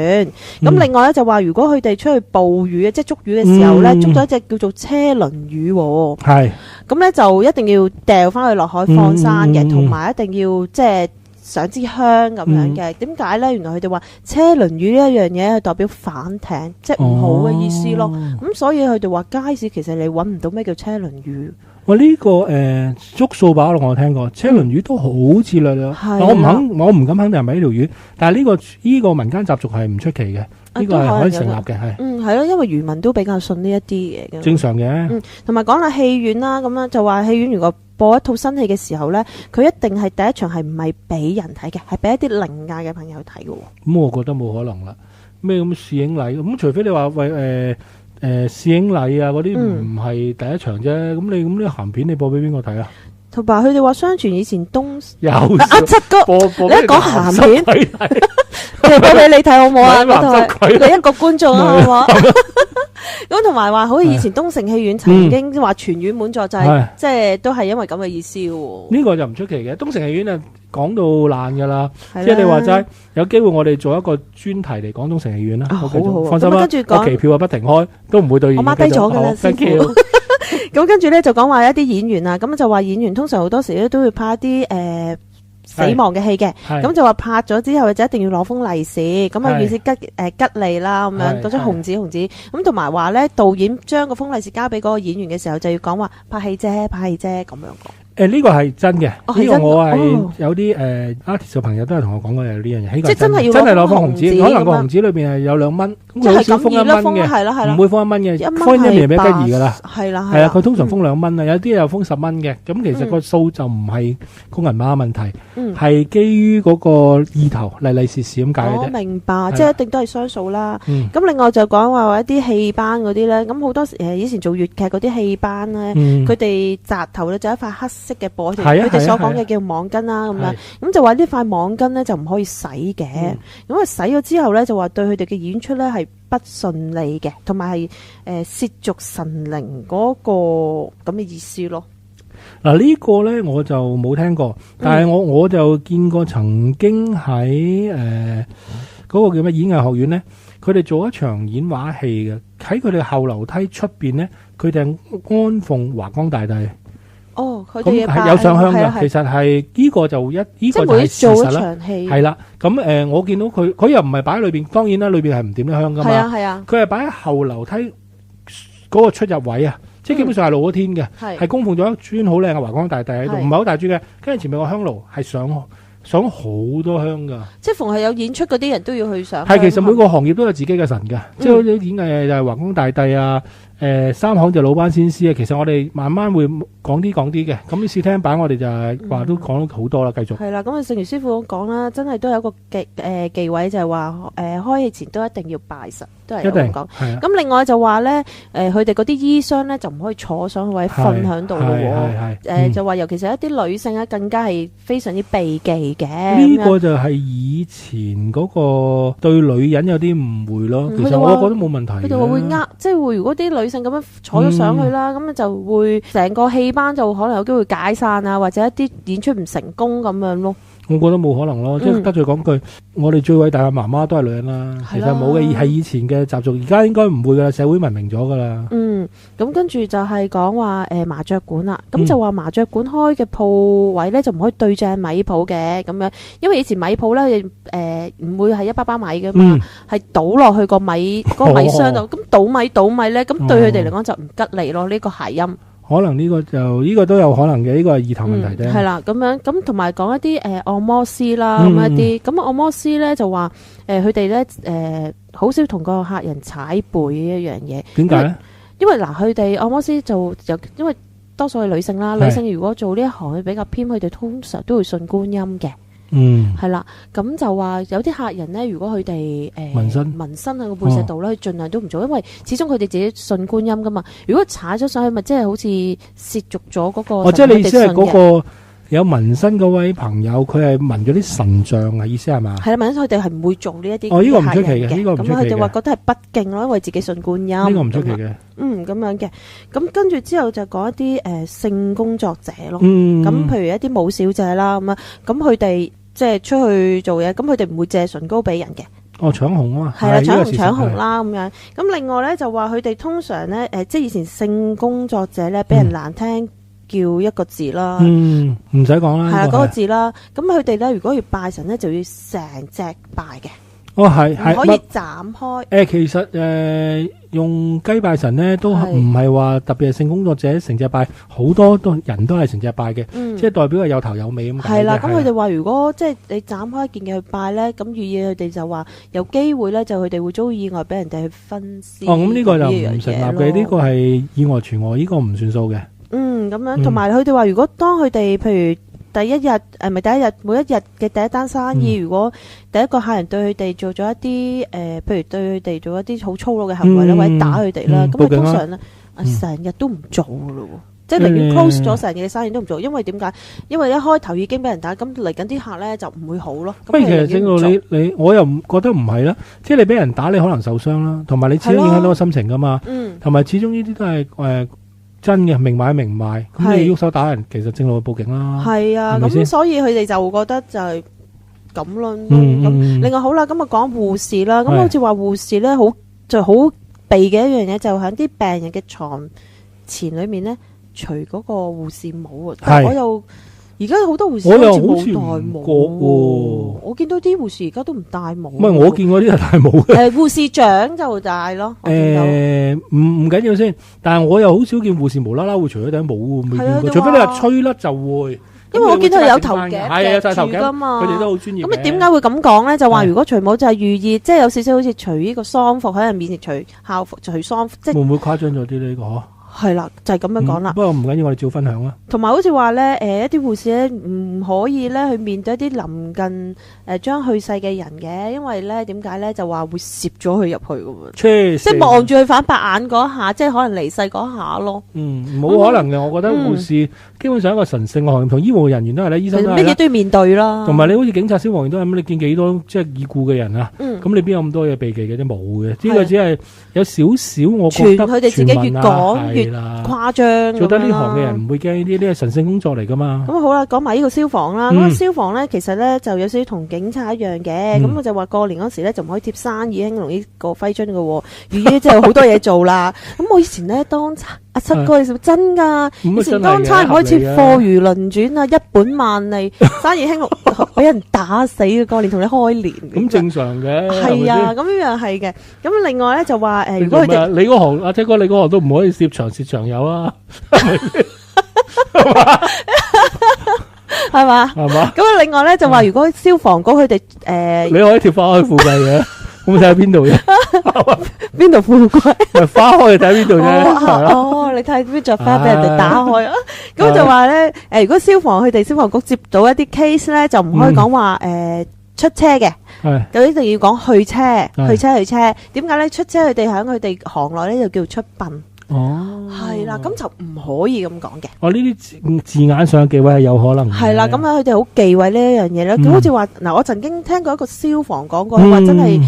C: 咁另外咧就話，如果佢哋出去捕魚即係捉魚嘅時候咧，捉咗一隻叫做車輪魚喎。
B: 係
C: 咁咧就一定要掉翻去落海放生嘅，同埋一定要即係上支香咁樣嘅。點解咧？原來佢哋話車輪魚呢一樣嘢係代表反艇，即係唔好嘅意思咯。咁所以佢哋話街市其實你揾唔到咩叫車輪魚。
B: 喂，呢個捉掃把我聽過，車輪魚都好似略略。我唔敢肯定係咪呢條魚，但係呢個民間習俗係唔出奇嘅，呢個係可以成立嘅，係。
C: 係咯，因為漁民都比較信呢一啲嘢嘅。
B: 正常嘅。
C: 同埋講下戲院啦，咁樣就話戲院如果播一套新戲嘅時候咧，佢一定係第一場係唔係俾人睇嘅，係俾一啲靈界嘅朋友睇嘅。
B: 咁我覺得冇可能啦。咩咁試映禮咁，除非你話喂試映禮啊嗰啲唔係第一場啫。咁你咁呢鹹片你播俾邊個睇啊？同
C: 埋佢哋話相傳以前
B: 有
C: 七哥，
B: 播
C: 你一講鹹片，播俾你睇好唔好啊？你一個觀眾啊，好唔好？咁同埋話，好似以前東城戲院曾經話全院滿座，就係即係都係因為咁嘅意思喎。
B: 呢個就唔出奇嘅，東城戲院啊講到爛㗎啦。即係你話齋，有機會我哋做一個專題嚟講東城戲院啦。
C: 好，
B: 放心啦，個期票啊不停開，都唔會對。
C: 我 mark 低咗㗎啦，師傅。咁跟住咧就講話一啲演員啊，咁就話演員通常好多時咧都會拍一啲死亡嘅戲嘅，咁就話拍咗之後就一定要攞封利是，咁啊預示吉利啦，咁樣嗰張紅紙，咁同埋話咧導演將個封利是交俾嗰個演員嘅時候，就要講話拍戲啫咁樣講。
B: 呢個係真嘅，呢個我係有啲artist 嘅朋友都係同我講過有呢樣嘢，即係真係攞封紅紙，可能個紅紙裏邊係有2蚊，咁好少封1蚊嘅，唔會封1蚊嘅，封1蚊俾吉儀噶啦，係啊，佢通常封2蚊啊，有啲又封10蚊嘅，咁其實個數就唔係公銀碼問題，係基於嗰個意頭利是咁解嘅啫。
C: 我明白，即係一定都係雙數啦。咁另外就講話一啲戲班嗰啲咧，咁好多時以前做粵劇嗰啲戲班咧，佢哋紮頭咧就一塊黑色嘅布，佢哋所講嘅叫網巾啦，咁樣，咁就話呢塊網巾咧就唔可以洗嘅，咁啊洗咗之後咧就話對佢哋嘅演出咧係不順利嘅，同埋係褻瀆神靈嗰個咁嘅意思咯。
B: 嗱呢個咧我就冇聽過，但係我就見過曾經喺嗰個叫咩演藝學院咧，佢哋做一場演話戲嘅，喺佢哋後樓梯出邊咧，佢哋安奉華光大帝。
C: 佢哋
B: 係有上香嘅，其實係呢個就呢個就係事實啦。係啦，咁我見到佢又唔係擺喺裏邊，當然啦，裏邊係唔點得香噶嘛。係啊，佢係擺喺後樓梯嗰個出入位啊，即係基本上係露咗天嘅，係供奉咗一尊好靚嘅華光大帝喺度，唔係好大尊嘅，跟住前面個香爐係上好多香噶。即係
C: 逢係有演出嗰啲人都要去上。
B: 係，其實每個行業都有自己嘅神嘅，即係好似演藝就係華光大帝啊。三行就老班先師啊，其實我哋慢慢會講啲嘅，咁啲試聽版我哋就係話都講咗好多啦，繼續。
C: 係啦，咁啊正如師傅講啦，真係都有一個忌諱就係話開戲前都一定要拜神，都係
B: 一定
C: 有咁講。
B: 係啊，
C: 咁另外就話咧，佢哋嗰啲衣箱咧就唔可以坐上去或者瞓喺度咯喎。
B: 係
C: 就話尤其是一啲女性咧，更加係非常之避忌嘅。
B: 呢個就係以前嗰個對女人有啲誤會咯。其實我覺得冇問題嘅。
C: 佢哋話會即係會如果啲女性咁樣坐咗上去啦，咁就會成個戲班就可能有機會解散啊，或者一啲演出唔成功咁樣咯。
B: 我覺得冇可能咯，即係得罪講句，我哋最偉大嘅媽媽都係女人啦。其實冇嘅，係以前嘅習俗，而家應該唔會噶啦，社會文明咗噶啦。
C: 咁跟住就係講話麻雀館啦，咁就話麻雀館開嘅鋪位咧就唔可以對正米鋪嘅咁樣，因為以前米鋪咧唔會係一包包米噶嘛，係倒落去個米嗰個米箱度，咁倒米咧，咁對佢哋嚟講就唔吉利咯，呢個諧音。
B: 可能呢個都有可能嘅，呢個係意頭問題啫。
C: 係啦，咁樣咁同埋講一啲按摩師啦，咁一啲咁按摩師咧就話佢哋咧好少同個客人踩背一樣嘢。
B: 點解咧？
C: 因為嗱，佢哋按摩師就因為多數係女性啦，女性如果做呢一行佢比較偏，佢哋通常都會信觀音嘅。係啦，咁就話有啲客人咧，如果佢哋紋身喺個背脊度咧，佢盡量都唔做，因為始終佢哋自己信觀音噶嘛。如果踩咗上去，咪即係好似褻瀆咗嗰個。
B: 即係你意思係嗰個有紋身嗰位朋友，佢係紋咗啲神像啊？意思係嘛？係啦，
C: 紋身佢哋係唔會做呢一啲。
B: 呢個唔出奇嘅，呢個唔出奇嘅。
C: 咁佢哋話覺得係不敬咯，因為自己信觀音。
B: 呢個唔出奇嘅。
C: 咁樣嘅。咁跟住之後就講一啲性工作者咯。咁譬如一啲舞小姐啦，咁佢哋。即係出去做嘢，咁佢哋唔會借唇膏俾人嘅。
B: 搶紅啊！
C: 係啦，搶紅啦咁樣。咁另外咧就話佢哋通常咧即係以前性工作者咧，俾人難聽叫一個字啦。
B: 唔使講啦。
C: 係啦，嗰個字啦。咁佢哋咧如果要拜神咧，就要成隻拜嘅。
B: 係
C: 可以斬開。
B: 其實用雞拜神咧，都唔係話特別係性工作者成隻拜，好多人都係成隻拜嘅，即係代表係有頭有尾咁解。係啦，
C: 咁佢哋話如果即係你斬開一件嘅去拜咧，咁寓意佢哋就話有機會咧，就佢哋會遭意外俾人哋去分屍。
B: 咁呢個就唔成立嘅，呢個係意外傳訛，呢個唔算數嘅。
C: 咁樣，同埋佢哋話如果當佢哋譬如。第一日咪第一日每一日嘅第一單生意，如果第一個客人對佢哋做咗一啲譬如對佢哋做一啲好粗魯嘅行為啦，或者打佢哋啦，咁佢通常咧成日都唔做噶咯，即係寧願 close 咗成日嘅生意都唔做，因為點解？因為一開頭已經俾人打，咁嚟緊啲客咧就唔會好咯。
B: 不如其實正路你我又唔覺得唔係啦，即係你俾人打你可能受傷啦，同埋你始終影響到個心情噶嘛，同埋始終呢啲都係真嘅明買明賣，咁你喐手打人，其實正路去報警啦。係啊，
C: 咁所以佢哋就覺得就係咁咯。咁另外好啦，咁啊講護士啦，咁好似話護士咧好避嘅一樣嘢，就喺啲病人嘅床前裏面咧除嗰個護士帽啊。但係我又而家好多護士好似冇戴帽喎，我見到啲護士而家都唔戴帽。
B: 唔係我見過啲係戴帽嘅。
C: 護士長就戴咯。
B: 唔緊要先，但係我又好少見護士無啦啦會除咗頂帽喎，除非你話吹甩就會。
C: 因為我見到佢有頭頸夾住㗎嘛，
B: 佢哋都好專業。
C: 咁你點解會咁講咧？就話如果除帽就係寓意，即係有少少好似除呢個喪服喺人面前除校服，除喪服，即係
B: 會唔會誇張咗啲呢個？
C: 係啦，就係咁樣講啦。
B: 不過唔緊要，我哋照分享啦。
C: 同埋好似話咧，一啲護士咧唔可以咧去面對一啲臨近將去世嘅人嘅，因為咧點解咧就話會攝咗佢入去㗎喎。即係望住佢反白眼嗰下，即係可能離世嗰下咯。
B: 冇可能嘅，我覺得護士基本上一個神聖嘅行業，同醫護人員都係咧，醫生都係
C: 乜嘢都要面對啦。同
B: 埋你好似警察、消防員都係咁，你見幾多即係已故嘅人啊？咁你邊有咁多嘢避忌嘅啫？冇嘅，呢個只係有少少，我覺得
C: 佢哋自己越講越誇張，
B: 做得呢行嘅人唔會驚呢啲，呢係神聖工作嚟噶嘛。
C: 咁好啦，講埋呢個消防啦。咁消防咧，其實咧就有少少同警察一樣嘅。咁我就話過年嗰時咧就唔可以貼生意興隆呢個徽章嘅，寓意即係好多嘢做啦。咁我以前咧當阿七哥，你真噶？以前當差唔可以貼貨如輪轉啊，一本萬利，生意興隆，俾人打死嘅。過年同你開年，
B: 咁正常嘅。
C: 係啊，咁樣係嘅。咁另外咧就話如果佢哋
B: 你嗰行阿七哥，你嗰行都唔可以攝長攝長有啊，
C: 係嘛？咁另外咧就話如果消防局佢哋
B: 你可以貼花開富貴嘅，咁睇下邊度嘅？
C: 邊度富貴？
B: 花開你睇下邊度啫？
C: 你睇邊著花俾人哋打開啊？咁就話咧如果消防局接到一啲 case 咧，就唔可以講話出車嘅，
B: 係
C: 就一定要講去車，去車。點解咧？出車佢哋喺佢哋行內咧就叫出殯。
B: 哦，
C: 係啦，咁就唔可以咁講嘅。
B: 哦，呢啲字眼上嘅忌諱係有可能嘅。
C: 係啦，咁樣佢哋好忌諱呢一樣嘢咧。佢好似話嗱，我曾經聽過一個消防講過，話真係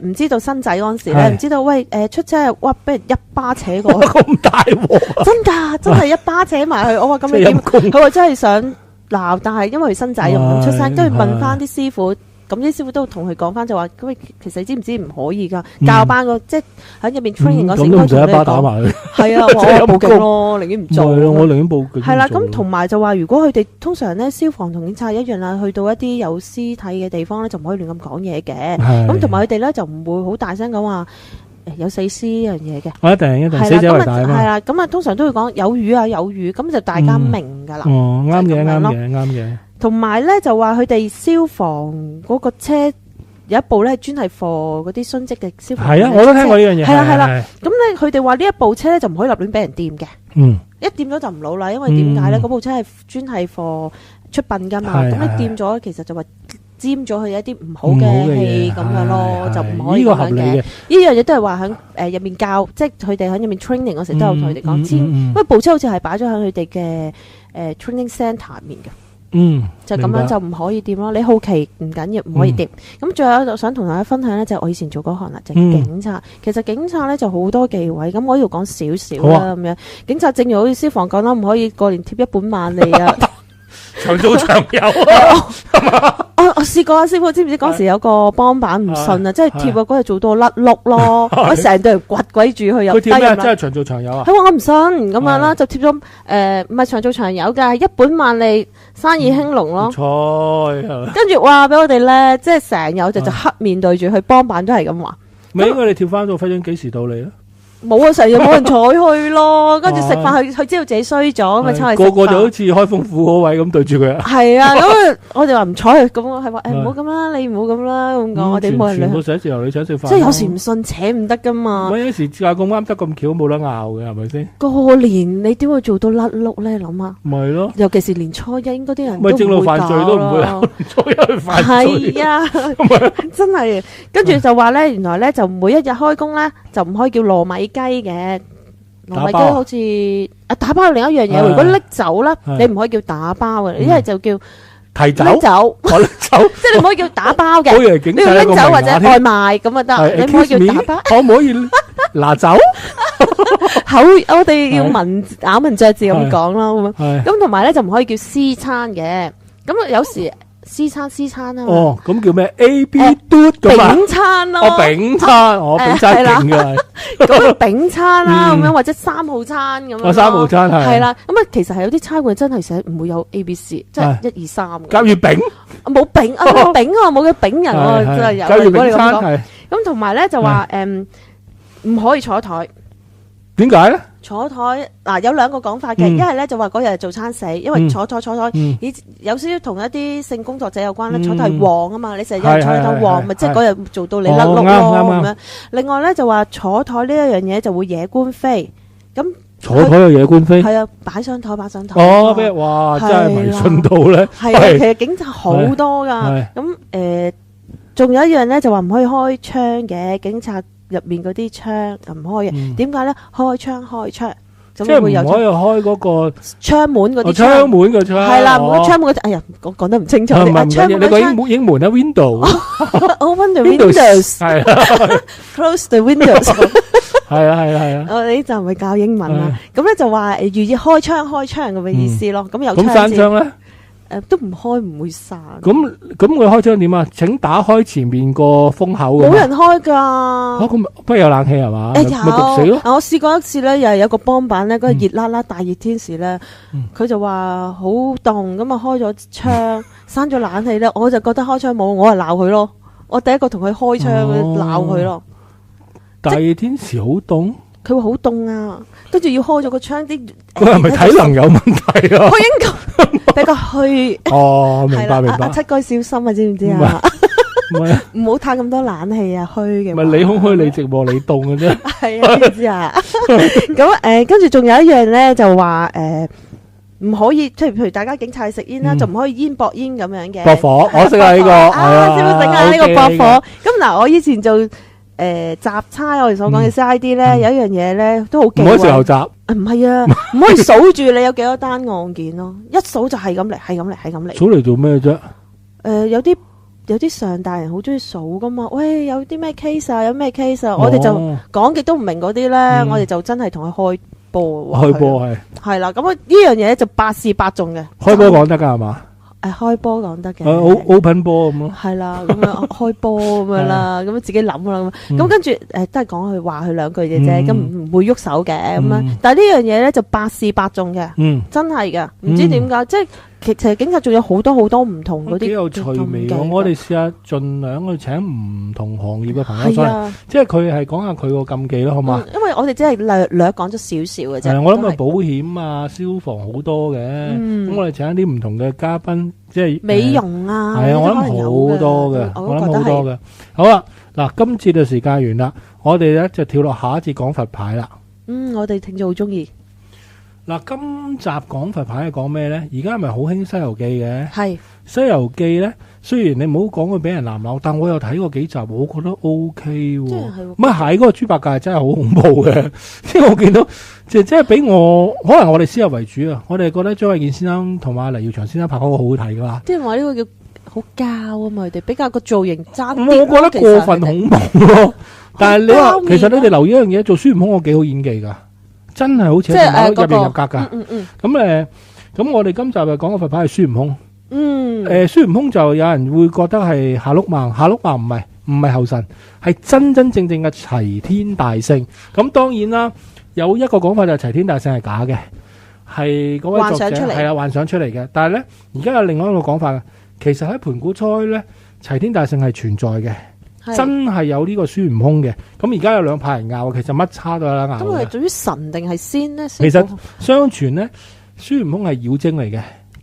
C: 唔知道新仔嗰陣時咧，唔知道出車哇，俾人一巴扯過，
B: 咁大鑊，
C: 真㗎，真係一巴扯埋去。我話咁你點？佢話真係想鬧，但係因為新仔又唔出聲，跟住問翻啲師傅。咁啲師傅都同佢講翻就話，咁其實你知唔知唔可以㗎？教班個即係喺入面 training 嗰時，
B: 咁都唔使一巴打埋佢。
C: 係啊，我報警咯，寧願唔做。
B: 係咯，我寧願報警。
C: 係啦，咁同埋就話，如果佢哋通常咧，消防同警察一樣啦，去到一啲有屍體嘅地方咧，就唔可以亂咁講嘢嘅。咁同埋佢哋咧就唔會好大聲講話有死屍呢樣嘢嘅。我一定死者為大啊嘛。係啦，咁啊通常都會講有魚啊有魚，咁就大家明㗎啦。
B: 哦，啱嘅，啱嘅。
C: 同埋咧就話佢哋消防嗰個車有一部咧專係 for 嗰啲殉職嘅消防。係啊，
B: 我都聽過呢樣嘢。
C: 係啦。咁咧佢哋話呢一部車咧就唔可以立亂俾人掂嘅。一掂咗就唔老啦，因為點解咧？嗰部車係專係 for 出殯㗎嘛。咁你掂咗其實就話沾咗佢一啲唔好嘅氣咁樣咯，就唔可以咁樣嘅。呢樣嘢都係話喺入面教，即係佢哋喺入面 training 嗰時都有同佢哋講。因為部車好似係擺咗喺佢哋嘅training centre 入面嘅。就咁樣就唔可以掂咯。你好奇唔緊要，唔可以掂。咁最後就想同大家分享咧，就係我以前做嗰行啦，就係警察。其實警察咧就好多忌諱，咁我呢度講少少啦咁樣。警察正如好似消防講啦，唔可以過年貼一本萬利啊，
B: 長做長有啊。
C: 我試過啊，師傅知唔知嗰時有個幫辦唔信啊，即係貼啊嗰日做到甩碌咯，我成隊人掘鬼住佢入。
B: 佢貼咩？真係長做長有啊？
C: 佢話我唔信咁樣啦，就貼咗唔係長做長有㗎，一本萬利，生意興隆咯。跟住話俾我哋咧，即係成有就黑面對住佢幫辦都係咁話。
B: 咪應該你貼翻到揮春幾時到你咧？
C: 冇啊，成日冇人睬去咯，跟住食飯佢知道自己衰咗，咁咪出去食飯。
B: 個個就好似開封府嗰位咁對住佢。
C: 係啊，咁我哋話唔睬佢，咁我係話唔好咁啦，你唔好咁啦，咁講我哋冇人理。
B: 全部寫字樓你請食飯。
C: 即係有時唔信扯唔得噶嘛。
B: 有時架咁啱得咁巧，冇得拗嘅係咪先？
C: 過年你點會做到甩碌咧？諗下。
B: 咪咯。尤
C: 其是年初一，應該啲人
B: 咪正路犯罪都唔會年初一去犯罪。
C: 係啊，真係。跟住就話咧，原來咧就每一日開工咧就唔可以叫糯米雞嘅。糯米雞好似打包另一樣嘢，如果拎走啦，你唔可以叫打包嘅，一係就叫
B: 提走，
C: 拎走，
B: 即
C: 係你唔可以叫打包嘅，你要拎走或者外賣咁啊得，你唔可以叫打包，
B: 可唔可以拿走？
C: 我哋要咬文嚼字咁講咯，咁同埋咧就唔可以叫私餐嘅，咁有時。私餐啊嘛，
B: 哦，咁叫咩 ？A B 嘟咁啊？
C: 餅餐咯，
B: 餅餐，餅餐勁嘅，
C: 咁餅餐啦，咁樣或者3號餐咁樣。
B: 3號餐係
C: 啦，咁啊，其實係有啲餐館真係寫唔會有 A B C，即係1、2、3。
B: 夾月餅
C: 冇餅啊，冇餅啊，冇嘅餅人啊，真係有。
B: 夾月餅餐係。
C: 咁同埋咧就話唔可以坐台。
B: 點解咧？
C: 坐台嗱有兩個講法嘅，一係咧就話嗰日係做餐死，因為坐台，有少少同一啲性工作者有關咧，坐台係旺啊嘛，你成日坐台旺，咪即係嗰日做到你甩碌咯咁樣。另外咧就話坐台呢一樣嘢就會惹官非，咁
B: 坐台有惹官非，
C: 係啊，擺上台。
B: 哦，咩？哇，真係迷信到咧。
C: 係啊，其實警察好多噶，咁仲有一樣咧就話唔可以開槍嘅，警察。入面嗰啲窗唔開嘅，點解咧？開窗，即係唔可以
B: 開嗰個
C: 窗門嗰啲
B: 窗門嘅窗，
C: 係啦，窗門嗰啲。哎呀，我講得唔清楚。
B: 你個英門啊 ，window，open
C: the windows，
B: 係
C: close the windows，
B: 係啊。
C: 我哋就唔係教英文啦。咁咧就話寓意開窗咁嘅意思咯。咁有
B: 咁閂窗咧？
C: 都唔開唔會散。
B: 咁佢開窗點啊？請打開前面個風口。冇
C: 人開噶。
B: 咁不過有冷氣係嘛？咪焗死咯。
C: 我試過一次咧，又係有個幫辦咧，嗰個熱辣辣大熱天時咧，佢就話好凍，咁啊開咗窗，閂咗冷氣咧，我就覺得開窗冇，我係鬧佢咯。我第一個同佢開窗鬧佢咯。
B: 大熱天時好凍。
C: 佢話好凍啊，跟住要開咗個窗啲。
B: 佢係咪體能有問題啊？
C: 我應該比較虛。
B: 哦，明白。
C: 阿七哥小心啊，知唔知啊？唔好嘆咁多冷氣啊，虛嘅。
B: 唔係你空虛，你寂寞，你凍嘅啫。
C: 係啊，知唔知啊？咁跟住仲有一樣咧，就話唔可以，即係譬如大家警察食煙啦，就唔可以煙駁煙咁樣嘅。
B: 駁火，我識啊呢個，
C: 師傅整下呢個駁火。咁嗱，我以前做雜差，我哋所講嘅 CID 咧，有一樣嘢咧都好忌諱。
B: 唔可以食牛雜。
C: 唔係啊，唔可以數住你有幾多單案件咯，一數就係咁嚟，係咁嚟，係咁嚟。
B: 數嚟做咩啫？
C: 有啲上大人好中意數噶嘛，喂，有啲咩 case 啊，有咩 case 啊，我哋就講極都唔明嗰啲咧，我哋就真係同佢開波。開波係啦，咁呢樣嘢就百試百中嘅。開波講得噶係嘛？開波講得嘅。open 波咁咯。係啦，咁樣開波咁樣啦，咁自己諗啦咁跟住都係講佢話佢兩句嘅啫，咁唔會喐手嘅咁樣。但係呢樣嘢咧就百試百中嘅，真係噶，唔知點解即係。其實警察仲有好多好多唔同嗰啲，幾有趣味。我哋試下盡量去請唔同行業嘅朋友上嚟，即係佢係講下佢個禁忌咯，好嘛？因為我哋只係略講咗少少嘅啫。我諗保險啊、消防好多嘅，咁我哋請一啲唔同嘅嘉賓，即係美容啊，係啊，我諗好多嘅，我諗好多嘅。好啦，嗱，今次嘅時間完啦，我哋咧就跳落下一節講佛牌啦。我哋聽眾好中意。嗱，今集講佛牌係講咩咧？而家係咪好興《西遊記》嘅？係《西遊記》咧，雖然你唔好講佢俾人鬧鬧，但我有睇過幾集，我覺得 OK 喎。乜係嗰個豬八戒真係好恐怖嘅，即係我見到，即係俾我，可能我哋先入為主啊！我哋覺得張衛健先生同埋黎耀祥先生拍嗰個好好睇噶嘛。即係話呢個叫好膠啊嘛，佢哋比較個造型爭啲。我覺得過分恐怖咯。但係你話，其實你哋留意一樣嘢，做孫悟空我幾好演技噶。真係好似入型入格噶，咁我哋今集就講個佛牌係孫悟空。孫悟空就有人會覺得係下碌孟，下碌孟唔係後神，係真真正正嘅齊天大聖。咁當然啦，有一個講法就係齊天大聖係假嘅，係嗰位作者係啊幻想出嚟嘅。但係咧，而家有另外一個講法，其實喺盤古初咧，齊天大聖係存在嘅。真係有呢個孫悟空嘅，咁而家有兩派人拗，其實乜差都有得拗。咁佢係屬於神定係仙呢？其實相傳呢，孫悟空係妖精嚟嘅，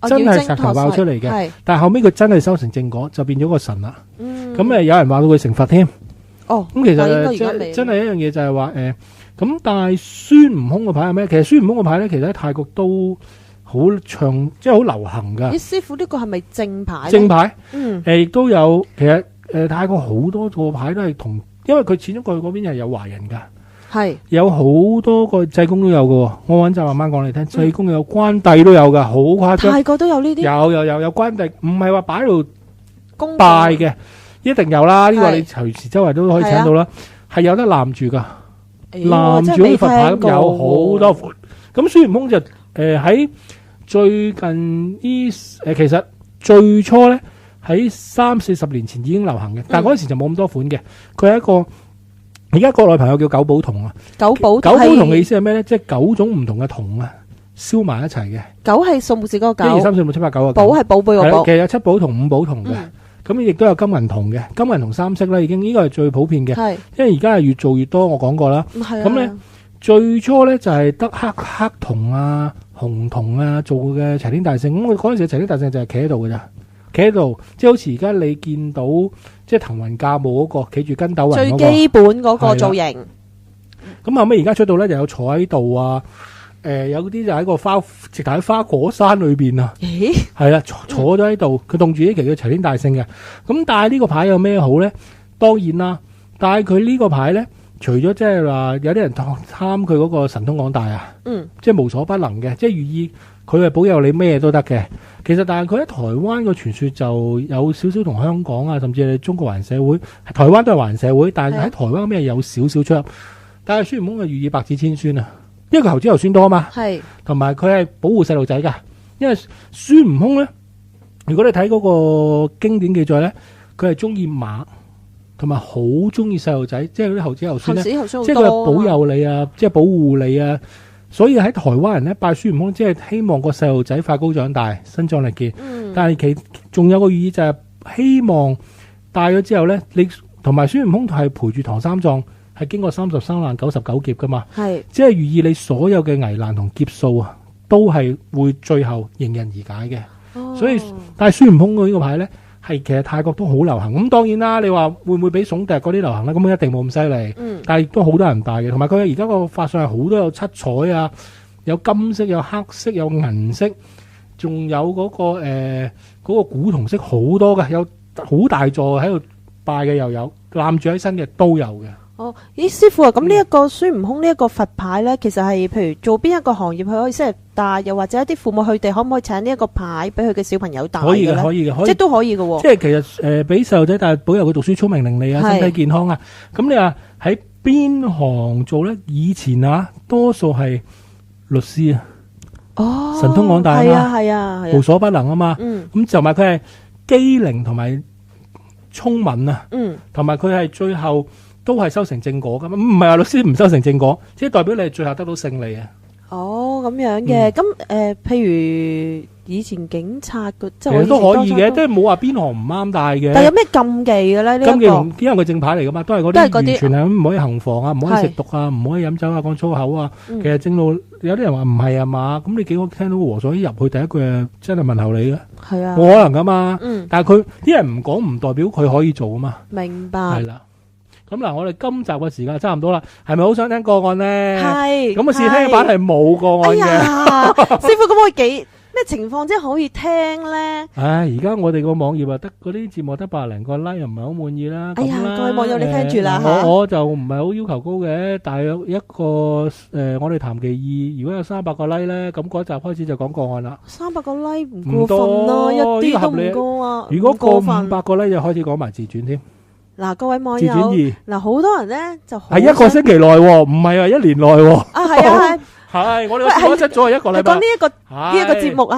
C: 真係石頭爆出嚟嘅。但係後尾佢真係修成正果，就變咗個神啦。咁有人話到佢成佛添。咁其實真係一樣嘢就係話咁但係孫悟空個牌係咩？其實孫悟空個牌咧，其實喺泰國都好長，即係好流行噶。師傅呢個係咪正牌？正牌。亦都有其實。泰國好多個牌都係同，因為佢始終過去嗰邊係有華人噶，係有好多個濟公都有嘅。我揾就慢慢講你聽，濟公有關帝都有噶，好誇張。泰國都有呢啲，有關帝，唔係話擺喺度拜嘅，一定有啦。呢個你隨時周圍都可以請到啦，係有得攬住噶，攬住啲佛牌有好多款。咁孫悟空就喺最近呢其實最初咧。喺30-40年前已經流行嘅，但係嗰陣時就冇咁多款嘅。佢係一個而家國內朋友叫九寶銅啊。九寶銅嘅意思係咩咧？即係9種唔同嘅銅啊，燒埋一齊嘅。九係數目字嗰個9。1、2、3、4、5、6、7、8、9個。寶係寶貝個寶。其實有7寶銅、5寶銅嘅。咁亦都有金銀銅嘅，金銀銅3色啦，已經呢個係最普遍嘅。係，因為而家係越做越多，我講過啦。咁咧最初咧就係得黑銅啊、紅銅啊做嘅齊天大聖。咁嗰陣時嘅齊天大聖就係企喺度嘅咋。企喺度，即係好似而家你見到，即係騰雲駕霧嗰個企住跟斗雲嗰個最基本嗰個造型。咁後尾而家出到咧，就有坐喺度啊，有啲就喺個直頭喺花果山裏邊啊。咦？係啦，坐咗喺度，佢棟住呢期叫齊天大聖嘅。咁但係呢個牌有咩好咧？當然啦，但係佢呢個牌咧，除咗即係話有啲人貪佢嗰個神通廣大啊，即係無所不能嘅，即係寓意佢係保佑你咩都得嘅。其實但係佢喺台灣個傳說就有少少同香港啊，甚至係中國華人社會，台灣都係華人社會，但係喺台灣咩有少少出入。但係孫悟空係寓意百子千孫啊，因為佢猴子頭孫多啊嘛，係同埋佢係保護細路仔噶。因為孫悟空咧，如果你睇嗰個經典記載咧，佢係中意馬，同埋好中意細路仔，即係嗰啲猴子頭孫咧，即係佢係保佑你啊，即係保護你啊。所以喺台灣人咧拜孫悟空，即係希望個細路仔快高長大，身壯力健。但係仲有個寓意就係希望大咗之後咧，你同埋孫悟空係陪住唐三藏，係經過33難99劫噶嘛。係即係寓意你所有嘅危難同劫數啊，都係會最後迎刃而解嘅。所以但係孫悟空呢個牌咧，係其實泰國都好流行。咁當然啦，你話會唔會比聳笛嗰啲流行咧？咁一定冇咁犀利。但係亦都好多人戴嘅。同埋佢而家個法相係好多有七彩啊，
B: 有金色、有黑色、有銀色，仲有嗰個古銅色好多嘅，有好大座喺度拜嘅又有，攬住喺身嘅都有嘅。
C: 哦，咦，師傅啊，咁呢一個孫悟空呢一個佛牌咧，其實係譬如做邊一個行業佢可以適合戴，又或者一啲父母佢哋可唔可以請呢一個牌俾佢嘅小朋友戴
B: 可以嘅，
C: 嘅咧？
B: 可以嘅，可以
C: 即係都可以嘅喎。
B: 即係其實俾細路仔戴，保佑佢讀書聰明伶俐啊，
C: 係
B: 身體健康啊。咁你話喺邊行做咧？以前啊，多數係律師啊，
C: 哦，
B: 神通廣大啊嘛
C: 係啊係啊係啊，
B: 無所不能啊嘛。
C: 嗯
B: 咁就埋佢係機靈同埋聰敏啊，
C: 嗯，
B: 同埋佢係最後都係修成正果噶嘛。唔係話律師唔修成正果，即係代表你係最後得到勝利啊。
C: 哦咁樣嘅，咁譬如以前警察嘅，即係我以前
B: 其實都可以嘅，
C: 多數
B: 即係冇話邊行唔啱戴嘅。
C: 但係有咩禁忌嘅咧？呢
B: 咁嘅
C: 一個
B: 因為佢正牌嚟噶嘛，都係嗰
C: 都係嗰啲
B: 啲完全係唔可以行房啊，唔可以食毒啊，唔可以飲酒啊，講粗口啊。
C: 嗯
B: 其實正路有啲人話唔係啊嘛，咁你幾可聽到和尚一入去第一句係真係問候你嘅，
C: 係啊，
B: 冇可能噶嘛。
C: 嗯，
B: 但係佢啲人唔講唔代表佢可以做啊嘛。
C: 明白
B: 係，啦。咁嗱，我哋今集嘅時間差唔多啦，係咪好想聽個案咧？
C: 係
B: 咁啊，試聽版係冇個
C: 哎
B: 案嘅。
C: 呀，師傅咁我幾咩情況即係可以聽咧？
B: 唉，而家我哋個網頁啊，得嗰啲節目得百零個 like，又唔係好滿意啦。
C: 哎呀
B: 咁啦
C: 各位網友你聽住啦
B: 誒
C: 嚇
B: 我就唔係好要求高嘅，但係有一個我哋談其意，如果有300個 like 咧，咁嗰一集開始就講個案啦。
C: 300個 like 唔
B: 唔
C: 過分啦，一
B: 多
C: 啲都
B: 呢個合理
C: 唔過啊！
B: 如果過
C: 唔過分
B: 500個 like 就開始講埋自傳添，
C: 嗱，各位網
B: 自傳
C: 友，
B: 二
C: 嗱好多人咧就好
B: 係一個
C: 想
B: 星期內喎，唔係話一年內喎。
C: 啊，係啊係。
B: 係我哋個節目出咗係一個禮拜
C: 講呢。一個呢一個節目嚇，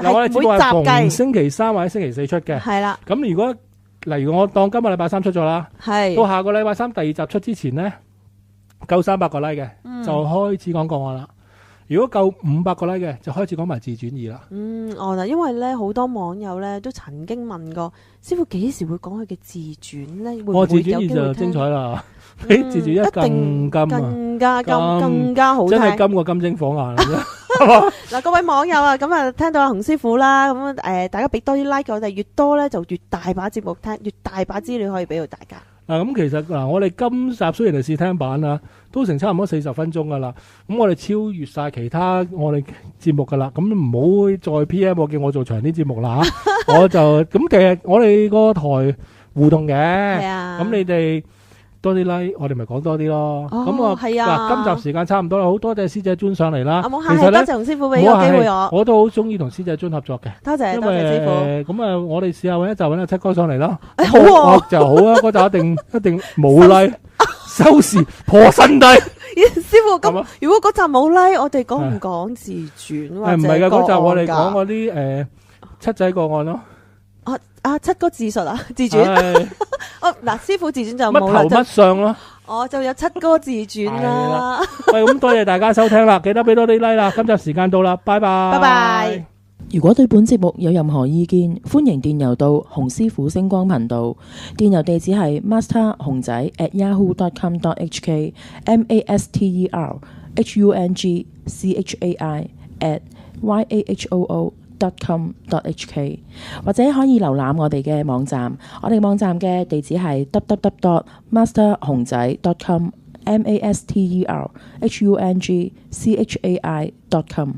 B: 嗱，我哋
C: 係
B: 節目係逢
C: 每集計，
B: 星期3或者星期4出嘅。
C: 係啦，
B: 咁如果例如我當今個禮拜3出咗啦，到
C: 係
B: 下個禮拜3第二集出之前咧，夠300個 like 嘅，就開始講個案啦。如果夠500個 like 嘅，就開始講埋自傳二啦。
C: 嗱，因為咧好多網友咧都曾經問過師傅幾時會講佢嘅自傳咧？會唔
B: 我自
C: 會有機會
B: 傳二就精
C: 聽？
B: 彩啦，比自傳一
C: 定
B: 更金啊！
C: 更加金，
B: 金
C: 更加好聽。
B: 真係金過金睛火眼啦！
C: 嗱，各位網友啊，咁啊聽到阿洪師傅啦，咁大家俾多啲 like 我哋，越多咧就越大把節目聽，越大把資料可以俾到大家。
B: 嗱，咁其實嗱，我哋今集雖然係試聽版啦，都成差唔多40分鐘噶啦。咁我哋超越晒其他我哋節目噶啦。咁唔好再 PM 我叫我做長啲節目啦嚇。我就咁其實我哋個台互動嘅，
C: 係啊，
B: 咁你哋多啲 like，我哋咪講多啲咯。
C: 哦
B: 咁我
C: 係啊
B: 嗱，今集時間差唔多啦，好多謝師姐尊上嚟啦。
C: 啊冇客氣，多
B: 其實咧
C: 謝洪師傅俾個機會我，
B: 我都好中意同師姐尊合作嘅。
C: 多謝
B: 因
C: 多謝師傅。
B: 為咁啊，我哋試下揾一集揾阿七哥上嚟啦。
C: 好喎
B: 我就好啊，嗰集一定冇 like，收視破新低。
C: 師傅咁
B: 係嘛，
C: 如果嗰集冇 like，我哋講唔講自傳或者
B: 唔係㗎，嗰集我哋
C: 個案㗎
B: 講嗰啲七仔個案咯。
C: 七哥自述啊，自傳。
B: 係
C: 哦，嗱，師傅自傳就
B: 乜
C: 冇啦，
B: 頭乜相咯。
C: 我就有七哥自傳啦。
B: 喂，咁多謝大家收聽啦，記得俾多啲 like 啦。今集時間到啦，拜拜。
C: 拜拜。
A: 如果對本節目有任何意見，歡迎電郵到洪師傅星光頻道，電郵地址係 master 熊仔@yahoo.com.hk masterhungchai@yahoo.com.hk 或者可以瀏覽我哋嘅網站，我哋網站嘅地址係 www.masterhungchai.com masterhungchai.com。